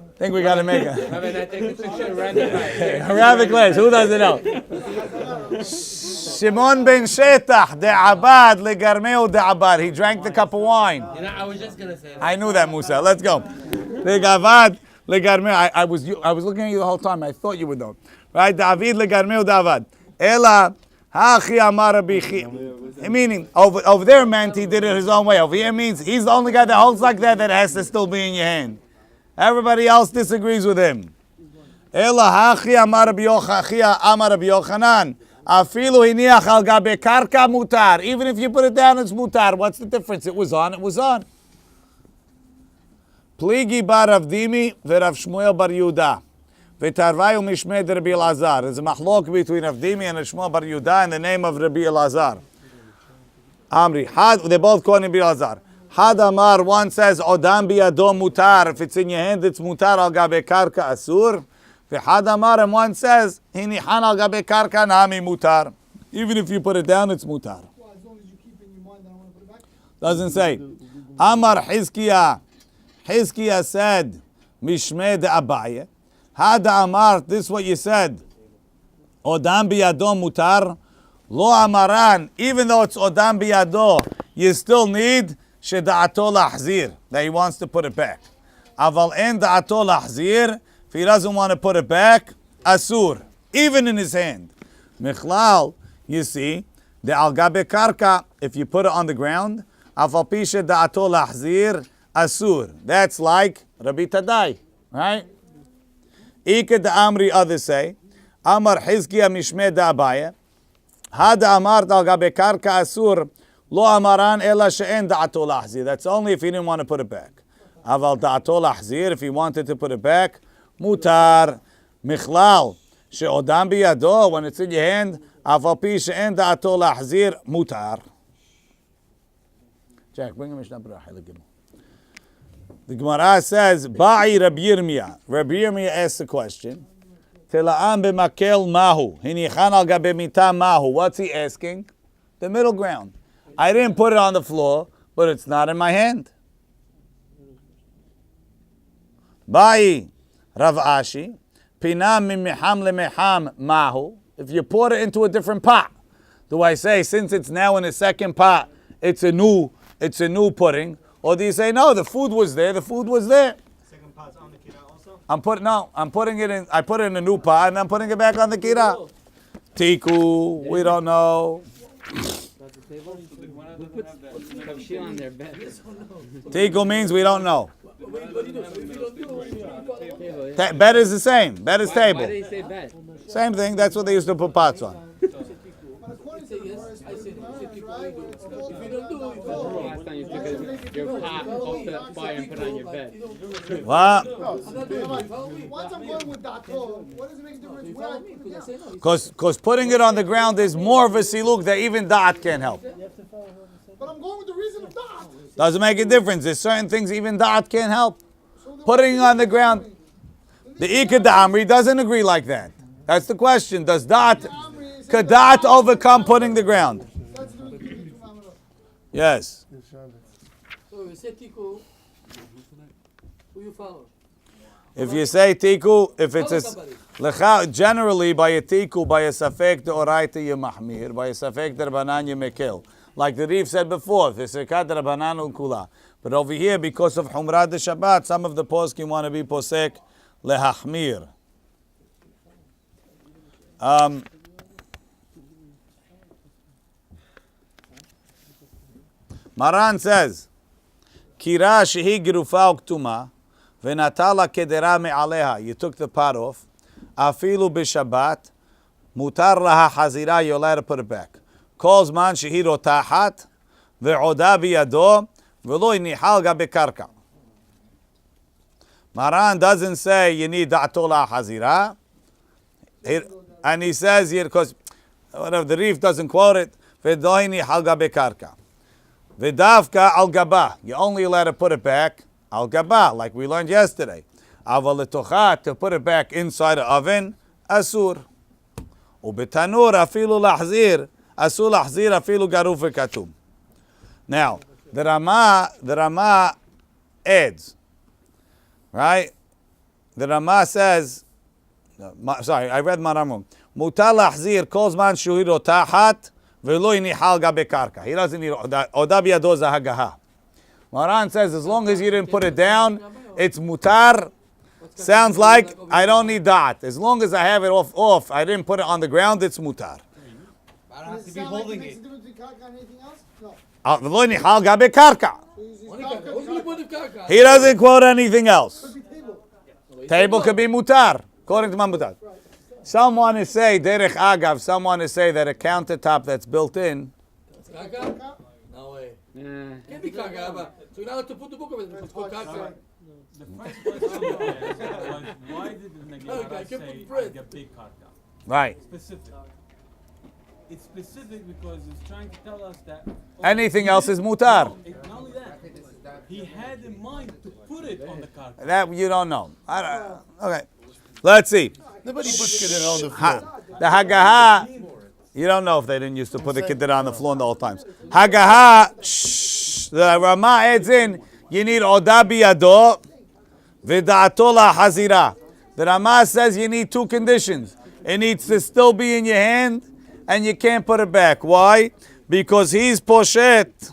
I think we got to make a Rabbi, I take the picture around the Arabic class. Who doesn't know? Shimon ben Shetach de'abad legarmeu de'abad. He drank the cup of wine. You know, I was just gonna say that. I knew that, Musa. Let's go. Legavad legarmeu. I was looking at you the whole time. I thought you would know. Right? David legarmeu de'abad. Ela hachi amar bichi. Meaning, over there meant he did it his own way. Over here means he's the only guy that holds like that has to still be in your hand. Everybody else disagrees with him. Ela hachi amar Yochanan. Afilu hiniach al gabe karka mutar. Even if you put it down, it's mutar. What's the difference? It was on. It was on. Pligi bar Avdimi v'Rav Shmuel bar Yehuda. V'tarvayu mishmei Rabbi Elazar. There's a machlok between Avdimi and Shmuel bar Yehuda in the name of Rabbi Elazar. Amri. They both call him Rabbi Elazar. Had Amar, one says, Odam biyado mutar. If it's in your hand, it's mutar al gabe karka asur. V'had Amar, and one says, Hinihan al gabe karka nami mutar. Even if you put it down, it's mutar. Well, as long as you keep in your mind that I want to put it back. Doesn't say. Amar Hizkiah. Hizkiah said, Mishmei de Abaye. Had Amar, this is what you said. Odam biyado mutar. Lo amaran, even though it's odam biyado, you still need sheda'ato lahzir, that he wants to put it back. Aval en da'ato lahzir, if he doesn't want to put it back, asur, even in his hand. Michlal, you see, the al gabe karka, if you put it on the ground, aval pi sheda'ato lahzir, asur. That's like Rabbi Tadai, right? Ike de amri, others say, Amar Hizkiah mishmei de Abaye. Hada amart al gabe karka asur lo amaran ela she'en da'ato lahzir. That's only if he didn't want to put it back. Aval da'ato lahzir, if he wanted to put it back, mutar. Michlal she'odam biyado, when it's in your hand, aval pi she'en da'ato lahzir, mutar. Jack, bring him Mishnah Berurah. The Gemara says, Ba'i Rabbi Yirmiyah. Rabbi Yirmiyah asks the question, Tela'am b'makel mahu. Hinichan al gabe mita mahu. What's he asking? The middle ground. I didn't put it on the floor, but it's not in my hand. Ba'i Rav Ashi. Pinam min miham lemeham mahu. If you pour it into a different pot, do I say, since it's now in the second pot, it's a new pudding? Or do you say, no, the food was there, the food was there? Second pot's on the kira also? I put it in a new pot and I'm putting it back on the kira. Tiku, we don't know. Who puts kavshil on their bed? Tiku means we don't know. What do you do? So if you don't do it, Bed is the same. Bed is Why table. did he say bed? Same thing. That's what they used to put pots on. But according to the yes, verse, I said, it's right, where it's called- if you don't do it, When was the last time you took your pot off the fire and put it on your bed? What? Once I'm going with Dato, what does it make a difference where I put it down? Because putting it on the ground is more of a siluk that even da'at can't help. But I'm going with the reason of that. Doesn't make a difference. There's certain things even da'at can't help. Putting it on the ground. The Ikad Amri doesn't agree like that. That's the question. Could da'at overcome putting the ground? Yes. So if you say tiku, who you follow? If you say tiku, if it's Follow a somebody. generally by a tiku, by a safek de oraita you mahmir, by a safek de rabanan you mekel. Like the Rif said before, the sekat de rabanan kula. But over here, because of Humrad de Shabbat, some of the poskim want to be posek lehachmir. Maran says, Kira shehi girufa uktuma, venatala kedera me'aleha. You took the pot off. Afilu b'Shabbat, mutar laha hazira, you're allowed to put it back. Kol zman shehi rotahat, ve'oda biyado, ve'lo nihal gabe karka. Maran doesn't say you need da'ato laha hazira. And he says here, because whatever the Rif doesn't quote it, ve'lo nihal gabe karka. V'davka al gaba. You're only allowed to put it back al gaba, like we learned yesterday. Aval letochat, to put it back inside the oven, asur. Ubetanur afilu lahzir, asur lahzir afilu garuf v'katum. Now, the Rama adds, right? The Rama says, sorry, I read Maramum. מותר להחזיר כל זמן שהוא רותחת ולא הניחה על גבי קרקע. He doesn't need עודה בידו זה הגהה. Maran says as long as you didn't put it down, it's mutar. Sounds like I don't need that. As long as I have it off, I didn't put it on the ground, it's mutar. I don't have to be holding it. ולא הניחה על גבי קרקע. What's the point of karka? He doesn't quote anything else. Table could be mutar, according to Mamutar. Someone is say, derech agav, someone is say that a countertop that's built in, Karka? No way. Can't be karka, Abba. So you're not allowed to put the book of it. It's called karka. The first question was, why did the Okay, Gemara I can say put bread. Agape Karka? right. Specific. It's specific because it's trying to tell us that Anything else is mutar. Not only that, he had in mind to put it on the Karka. That you don't know. I don't, okay. Let's see. Nobody puts kedera on the floor. The Hagaha, you don't know if they didn't used to put the kedera on the floor in the old times. Hagaha, the Rama adds in, you need oda biyado, v'da'ato lahazira. The Rama says you need two conditions. It needs to still be in your hand, and you can't put it back. Why? Because he's poshet.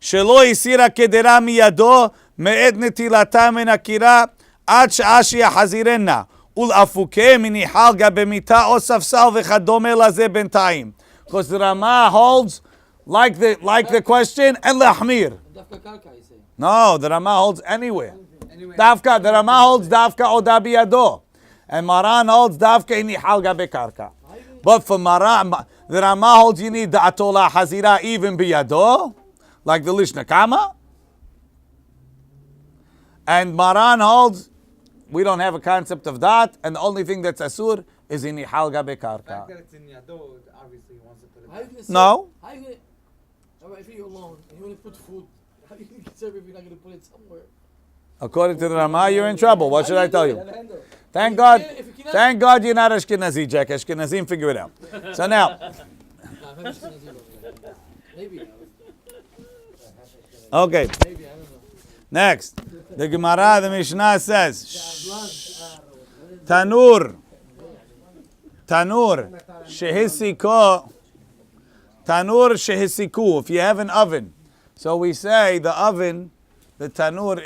Shelo isira kedera miyado, me'ed netilata min akira, עד שעה שיחזירנה, ולאפוקה מניחה על גבי מיטה או ספסל וכדומה לזה בינתיים. Because the Rama holds like the question and להחמיר. Dafka karka, you say. No, the Rama holds anywhere. דווקא, the Rama holds דווקא עודה בידו. And Maran holds דווקא הניחה על גבי קרקע. But for Maran, the Rama holds you need דעתו לחזירה even בידו, like the Lishna Kama. And Maran holds we don't have a concept of that, and the only thing that's asur is in ihal gabe karka. It's in Yado, obviously he wants to put it How you gonna say? No. How you gonna? Alright, if you're alone and you want to put food, how you gonna conserve if you're not gonna put it somewhere? According to the Rama, you're in trouble. What should I tell you? Alejandro. Thank God. If you cannot- Thank God you're not Ashkenazi, Jack. Ashkenazim figure it out. So now, Maybe. okay. Maybe, I don't know. Next, the Gemara, the Mishnah says, Tanur, shehisiko, if you have an oven. So we say the oven, the tanur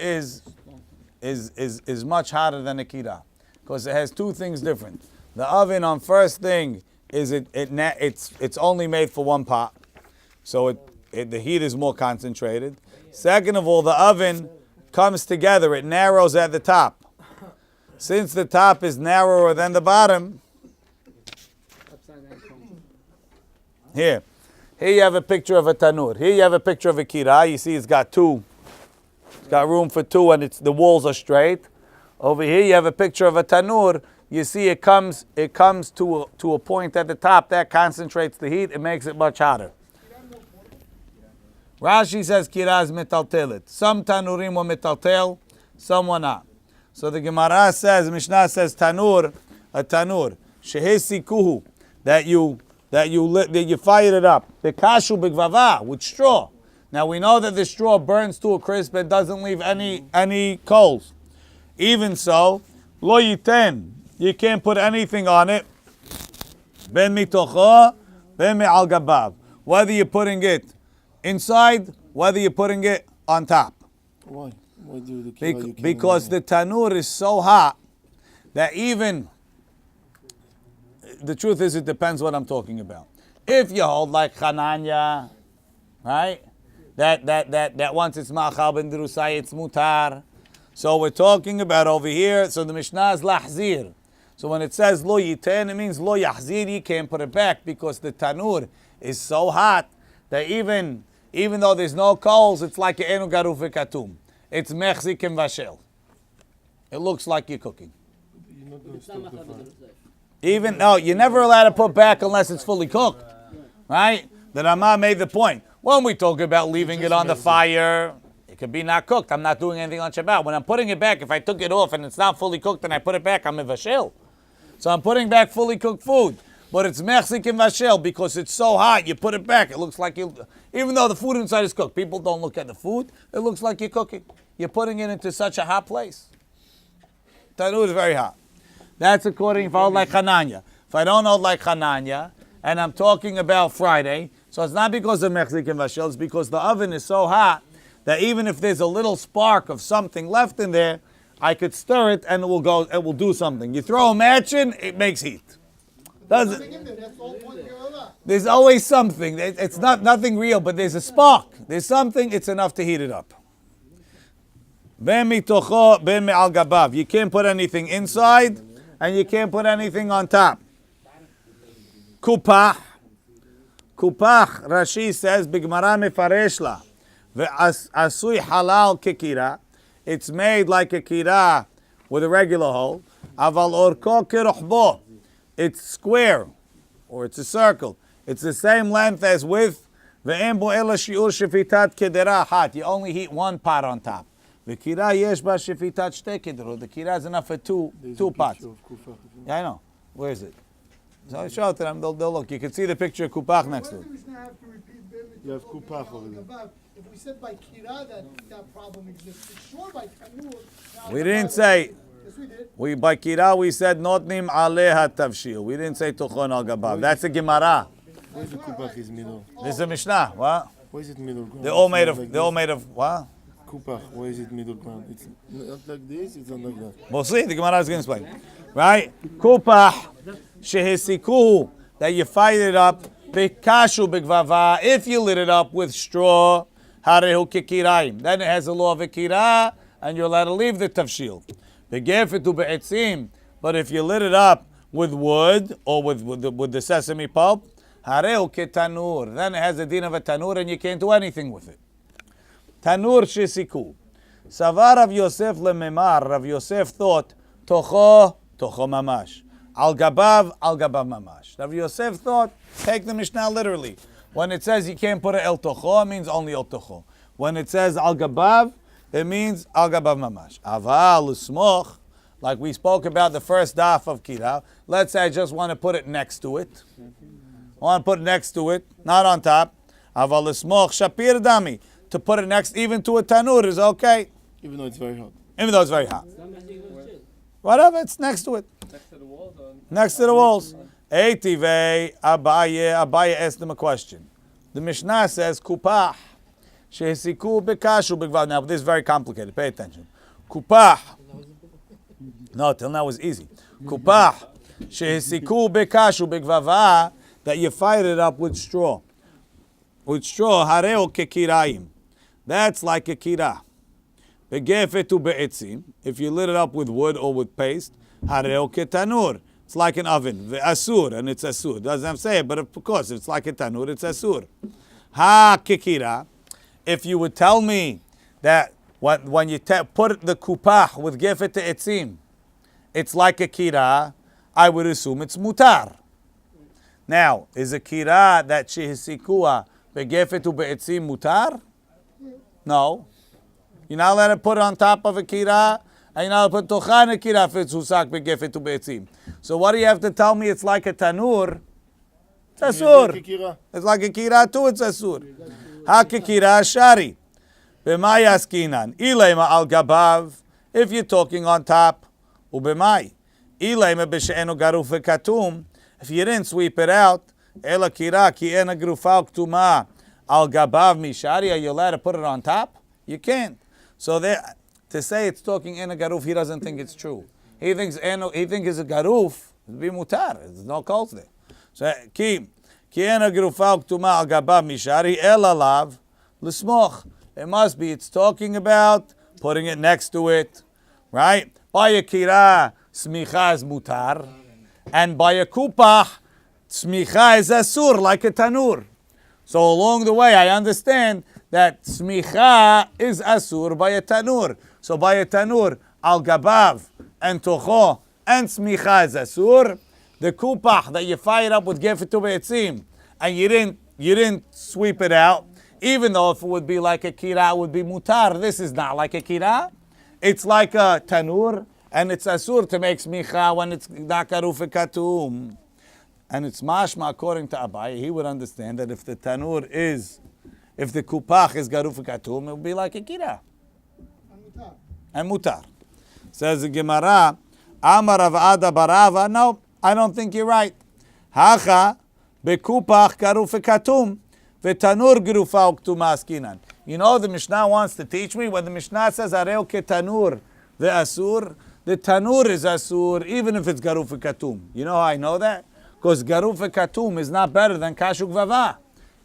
is much hotter than a kira, because it has two things different. The oven on first thing is it's only made for one pot, so the heat is more concentrated. Second of all, the oven comes together, it narrows at the top. Since the top is narrower than the bottom, here you have a picture of a tanur. Here you have a picture of a kira. You see it's got room for two, and the walls are straight. Over here you have a picture of a tanur. You see it comes to a point at the top that concentrates the heat. It makes it much hotter. Rashi says kira is metaltelet. Some tanurim were metaltel, some were not. So the Gemara says, Mishnah says tanur, a tanur, shehesikuhu, that you fired it up. The kashu b'gvava, with straw. Now we know that the straw burns to a crisp and doesn't leave any coals. Even so, lo yiten, you can't put anything on it. Ben mitocho, ben me'al gabav. Whether you're putting it inside, whether you're putting it on top. Why? Why do the kira you can't Because the tanur is so hot that even, the truth is it depends what I'm talking about. If you hold like Chananya, right? That once it's ma'achal ben dirusai, it's mutar. So we're talking about over here, so the Mishnah is lahzir. So when it says lo yiten, it means lo yahzir, you can't put it back because the tanur is so hot that even though there's no coals, it's like an enu garuf v'katum. It's mechzik and vashel. It looks like you're cooking. You're not going to stop the fire. No, you're never allowed to put back unless it's fully cooked. Right? The Rama made the point. When we talk about leaving it on the fire, it could be not cooked. I'm not doing anything on Shabbat. When I'm putting it back, if I took it off and it's not fully cooked and I put it back, I'm a vashel. So I'm putting back fully cooked food. But it's mechzik and vashel because it's so hot, you put it back. It looks like even though the food inside is cooked, people don't look at the food. It looks like you're cooking. You're putting it into such a hot place. Tanur is very hot. That's according if I hold like Hananya. If I don't hold like Hananya, and I'm talking about Friday, so it's not because of Mexican Vashel, it's because the oven is so hot that even if there's a little spark of something left in there, I could stir it and it will do something. You throw a match in, it makes heat. Does it? There's always something. It's not nothing real, but there's a spark. There's something, it's enough to heat it up. Ben mitocho, ben me'al gabav. You can't put anything inside, and you can't put anything on top. Kupach. Kupach, Rashi says, Bigmara mefaresh la. Ve'asui halal kekira. It's made like a kira with a regular hole. Aval orko kerochbo. It's square, or it's a circle. It's the same length as width. Ve'em bo ela shi'ur shefitat kedera hat. You only heat one pot on top. The kira yesh ba shefitat shte kederot. The kira is enough for two pots. Yeah, I know. Where is it? So I show it to them. They'll look. You can see the picture of kupach next to it. You have kupach over there. If we said by kira that problem exists, it's sure by tanur. We didn't say. Yes, we did. By kira we said notnim aleha tavshil. We didn't say tochon al gabav. That's a gemara. Why is the kupach is middle? This is a mishnah. What? Why is it middle ground? They're all made of what? Kupach. Why is it middle ground? It's not like this. It's not like that. We'll see. The gemara is going to explain. Right? Kupach shehisikuhu, that you fight it up. Bekashu begvava. If you lit it up with straw, harehu kekiraim. Then it has a law of a kira, and you're allowed to leave the tavshil. Begefetu be'etzim. But if you lit it up with wood or with the sesame pulp, harehu ketanur. Then it has the din of a tanur, and you can't do anything with it. Tanur shesiku. Savar Rav Yosef lememar. Rav Yosef thought tocho mamash. Al gabav mamash. Rav Yosef thought, take the Mishnah literally. When it says you can't put an el tocho, it means only el tocho. When it says al gabav, it means al gabav mamash. Aval usmoch, like we spoke about the first daf of kira. Let's say I just want to put it next to it. I want to put it next to it, not on top. Aval usmoch shapir dami. To put it next even to a tanur is okay. Even though it's very hot. Even though it's very hot. Whatever, it's next to it. Next to the walls? Or Next to the walls. Eitive Abaye asked them a question. The Mishnah says, Kupah, Shehesiku bekashu begvav. Now, this is very complicated. Pay attention. Kupah. No, till now it was easy. Kupah, Shehesiku bekashu begvava, that you fight it up with straw. With straw, hareo kekiraim. That's like a kira. Begefetu be'etzim. If you lit it up with wood or with paste, hareo ketanur. It's like an oven. Ve'asur, and it's asur. Doesn't have to say it, but of course, if it's like a tanur, it's asur. Ha kekira. If you would tell me that when you put the kupah with gefet etzim, it's like a kira, I would assume it's mutar. Now, is a kira that shehisikua begefetu be'etzim mutar? No. You're not allowed to put it on top of a kira, and you're not allowed to put tochan a kira if it's husak begefetu be'etzim. So what do you have to tell me? It's like a tanur. It's asur. It's like a kira too. It's asur. Ha kira shari. B'mai askinan. Ilema al gabav. If you're talking on top, ubemai. Ilema b'she'enu garuf v'katum. If you didn't sweep it out, ela kira ki ena grufa ktuma al gabav mishari. Are you allowed to put it on top? You can't. So there, to say it's talking ena garuf, he doesn't think it's true. He thinks it's a garuf. It'd be mutar. There's no calls there. So ki ena grufa ktuma al gabav mishari ela lav l'smoch. It must be. It's talking about putting it next to it, right? By a kira, smicha is mutar, and by a kupah, smicha is asur, like a tanur. So along the way, I understand that smicha is asur by a tanur. So by a tanur, al gabav and tocho and smicha is asur. The kupah that you fired up with gefetu be'etzim, and you didn't sweep it out. Even though if it would be like a kira, it would be mutar. This is not like a kira. It's like a tanur, and it's asur to make smicha when it's dakaruf katum. And it's mashma, according to Abai, he would understand that if the tanur is, if the kupach is garuf katum, it would be like a kira. And mutar. Says the Gemara, Amar Rav Ada Barava. No, I don't think you're right. Hacha bekupach garuf katum vetanur gerufa uktuma askinan. You know the Mishnah wants to teach me when the Mishnah says areu ketanur ve'asur. The tanur is asur even if it's garuf katum. You know how I know that? Because garuf katum is not better than kashuk vava.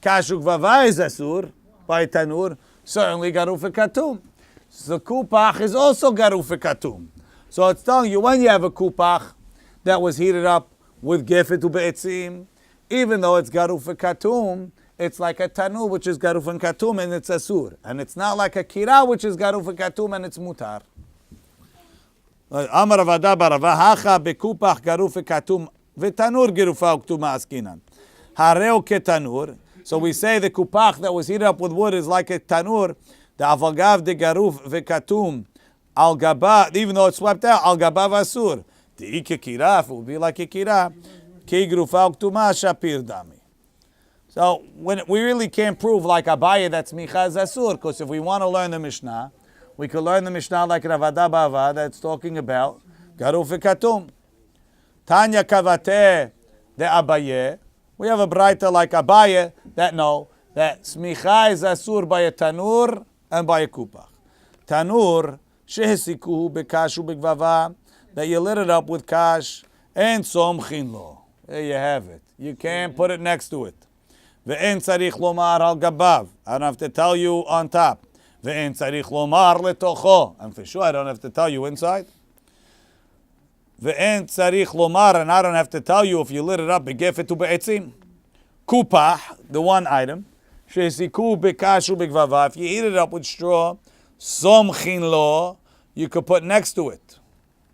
Kashuk vava is asur by tanur. Certainly garuf katum. So kupach is also garuf katum. So it's telling you when you have a kupach that was heated up with gefet ube'etzim, even though it's garuf katum, it's like a tanur which is garuf and katum and it's asur. And it's not like a kira which is garuf and katum and it's mutar. Amar Avada Barava Hacha bekupach garuf katum vetanur gerufa uktuma askinan. Hareu ketanur. So we say the kupach that was heated up with wood is like a tanur. The avagav de garuf vekatum al gaba, even though it's swept out, al gaba vasur. The ikekira will be like a kira. Ki gerufa uktuma shapir dami. So when we really can't prove like Abaye that's micha zasur, because if we want to learn the Mishnah, we could learn the Mishnah like Rav Ada Bava that's talking about garuf vekatum. Tanya kavate de Abaye. We have a braita like Abaye that smicha is asur by a tanur and by a kupach. Tanur shehesikuhu bekashu begvava, that you lit it up with kash and somchin lo. There you have it. You can't put it next to it. Ve'en tzarich lomar al gabav. I don't have to tell you on top. Ve'en tzarich lomar letocho. And for sure I don't have to tell you inside. Ve'en tzarich lomar, and I don't have to tell you if you lit it up begefet ube'etzim. Kupah, the one item. She'esiku bekashu begvava. If you heat it up with straw, somchin lo, you could put next to it.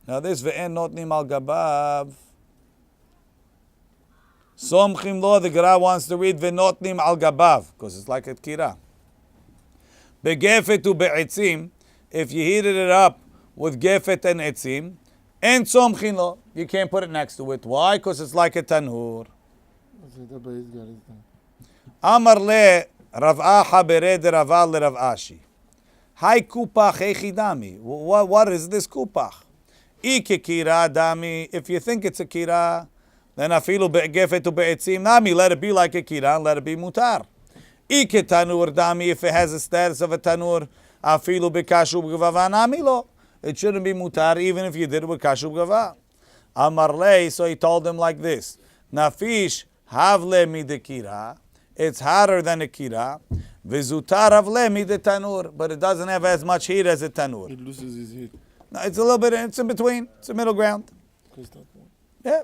Now this ve'en notnim al gabav. Somchim lo, the Gemara wants to read ve'notnim al gabav, because it's like a kira. Begefet ube'etzim, if you heated it up with gefet and etzim, and somchin lo, you can't put it next to it. Why? Because it's like a tanur. Amar le Rav Haber de Rava le Rav Ashi. Hai kupach echidami. What is this kupach? Ike kira dami. If you think it's a kira, then afilu be'gefet ube'etzim nami. Let it be like a kira and let it be mutar. Ike tanur dami. If it has the status of a tanur, afilu be'kashu b'gvava nami lo. It shouldn't be mutar even if you did it with kashu b'gvava. Amar le. So he told him like this. Nafish havle midekira. It's hotter than a kira. Vizutar havle midetanur. But it doesn't have as much heat as a tanur. It loses its heat. No, it's a little bit, it's in between. It's a middle ground. Yeah.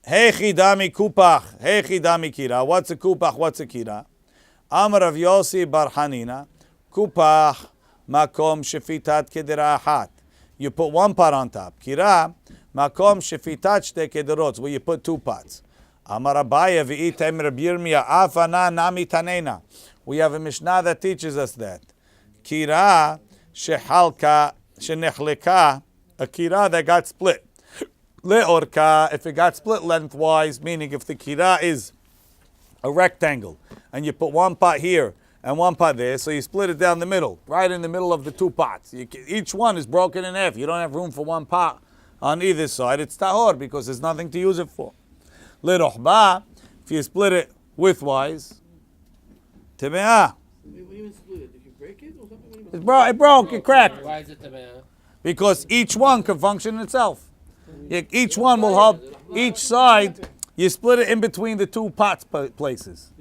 Hey chidami kupach. Hey chidami kira. What's a kupach? What's a kira? Amar Rav Yossi bar Hanina. Kupach makom shefitat kederahat. You put one pot on top. Kira makom shefitat shte kederot, where you put two pots. Amar Abaye v'item Rabbi Yirmiyah afana nami tanena. We have a Mishnah that teaches us that. Kira shehalka shenechleka, a kira that got split. Leorka, if it got split lengthwise, meaning if the kira is a rectangle, and you put one pot here and one pot there, so you split it down the middle, right in the middle of the two pots. Each one is broken in half. You don't have room for one pot on either side. It's tahor because there's nothing to use it for. Lerohba, if you split it widthwise, temeah. What do you mean split it? Did you break it or something? It broke, it cracked. Why is it tameah? Because each one can function itself. Each one will hold, each side, you split it in between the two pots places.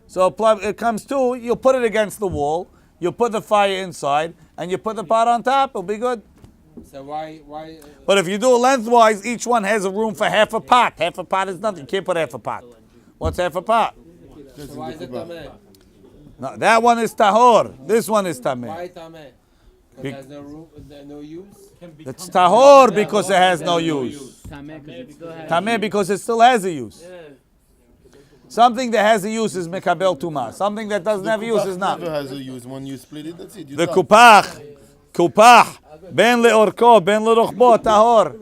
So it comes two, you'll put it against the wall, you'll put the fire inside, and you put the pot on top, it'll be good. So why? But if you do it lengthwise, each one has a room for half a pot. Half a pot is nothing. You can't put half a pot. What's half a pot? So why is it tameh? No, that one is tahor. This one is tameh. Why tameh? Because it has no room, no use. It's tahor because it has no use. Tameh because it still has a use. Something that has a use is mekabel tuma. Something that doesn't have a use is not. Never has a use. When you split it, that's it. The kupach, ben leorko, ben lerochbo, tahor.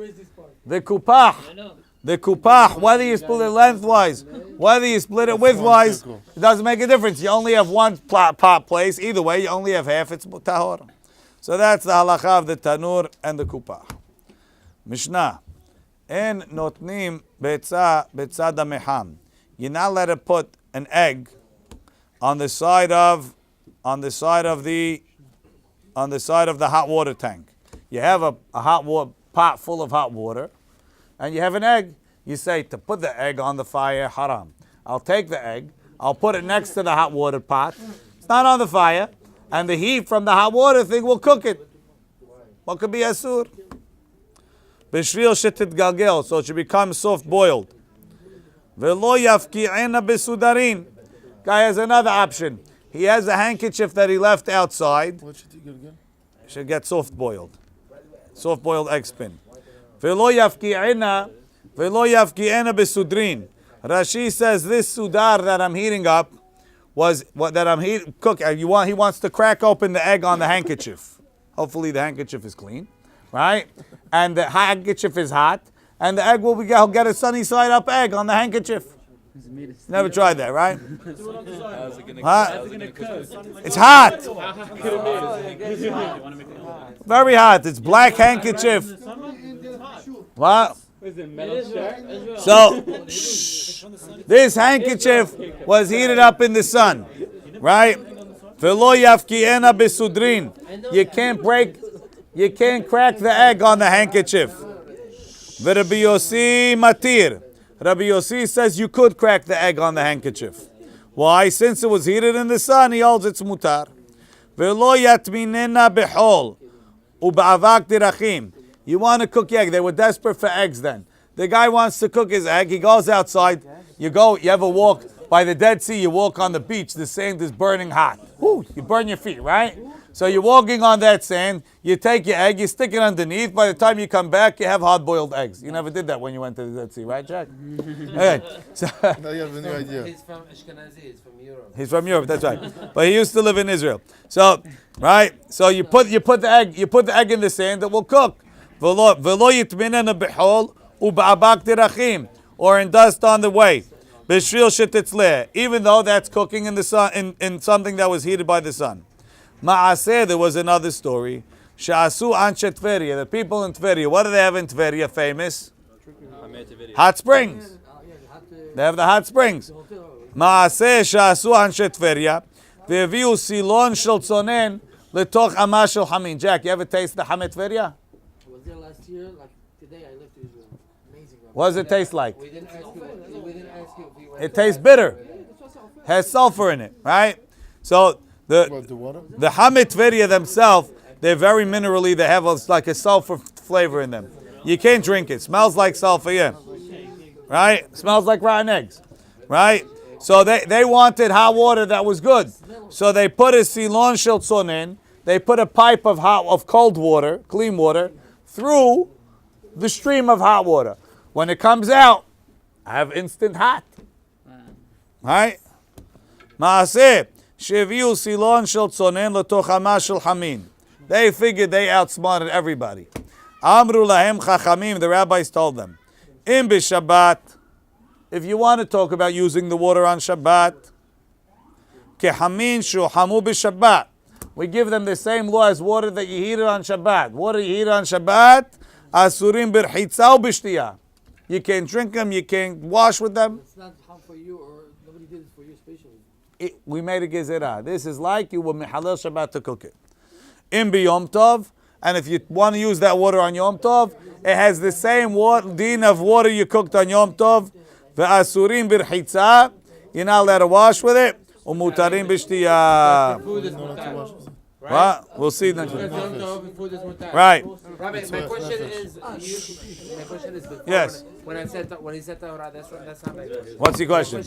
The kupach, whether you split it lengthwise, whether you split it widthwise, it doesn't make a difference. You only have one pot place. Either way, you only have half. It's tahor. So that's the halacha of the tanur and the kupach. Mishnah. En notnim betzah dameham. You're not allowed to put an egg on the side of the hot water tank. You have a hot water pot full of hot water, and you have an egg. You say to put the egg on the fire, haram. I'll take the egg, I'll put it next to the hot water pot. It's not on the fire, and the heat from the hot water thing will cook it. What could be asur? B'shril shetit galgel, so it should become soft boiled. V'lo yafki'ena besudarin. Guy has another option. He has a handkerchief that he left outside. What should you get again? Should get soft boiled egg spin. V'lo yafki'ena besudrin. Rashi says this sudar that I'm heating up was what that I'm cooking. He wants to crack open the egg on the handkerchief. Hopefully the handkerchief is clean, right? And the handkerchief is hot, and the egg he'll get a sunny side up egg on the handkerchief. Never tried that, right? Huh? It's hot. Very hot. It's black handkerchief. What? So, this handkerchief was heated up in the sun, right? You can't crack the egg on the handkerchief. Rabbi Yossi matir. Rabbi Yossi says you could crack the egg on the handkerchief. Why? Since it was heated in the sun, he holds it's mutar. You want to cook egg. They were desperate for eggs then. The guy wants to cook his egg. He goes outside. You ever walk by the Dead Sea, you walk on the beach, the sand is burning hot. Woo, you burn your feet, right? So you're walking on that sand, you take your egg, you stick it underneath. By the time you come back, you have hard-boiled eggs. You never did that when you went to the Dead Sea, right, Jack? Okay. So, Now you have a new idea. He's from Ashkenazi, he's from Europe. He's from Europe, that's right. But he used to live in Israel. So, right? So you put the egg in the sand, it will cook. Or in dust on the way. Even though that's cooking in the sun, in something that was heated by the sun. Ma'aseh, there was another story. Sha'asu anshe Tveria. The people in Tveria, what do they have in Tveria famous? Hot springs. They have the hot springs. Ma'aseh sha'asu anshe Tveria. Ve'eviu silon shel tzonen letoch amah shel hamin. Jack, you ever taste the hamet Tveria? I was there last year, like today I left Israel. Amazing. What does it taste like? We didn't ask you if you went It tastes bitter. Has sulfur in it, right? So the water? The Hamet Tveria themselves, they're very minerally. They have like a sulfur flavor in them. You can't drink it. Smells like sulfur, yeah. Right? Smells like rotten eggs. Right? So they wanted hot water that was good. So they put a silon shel tzonen. They put a pipe of cold water, clean water, through the stream of hot water. When it comes out, I have instant hot. Right? Maaseh. Sheviu silon shel tzonen letoch amah shel hamin. They figured they outsmarted everybody. Amru lahem chachamim, the rabbis told them, Im b'Shabbat, if you want to talk about using the water on Shabbat, kehamin shu hamu b'Shabbat. We give them the same law as water that you heated on Shabbat. Water you heated on Shabbat, asurim b'rchitza u b'shtiyah. You can't drink them, you can't wash with them. It's not harm for you, or nobody did it for you especially. We made a gezerah. This is like you were mehalel Shabbat to cook it. In Yom Tov, and if you want to use that water on Yom Tov, it has the same din of water you cooked on Yom Tov. Ve'asurim b'rchitza, you're not allowed to wash with it. Umutarim b'shtiyah. What? We'll see next week. Right. Rabbi, my question is before, Yes. when he said Torah, that's not my question. What's your question?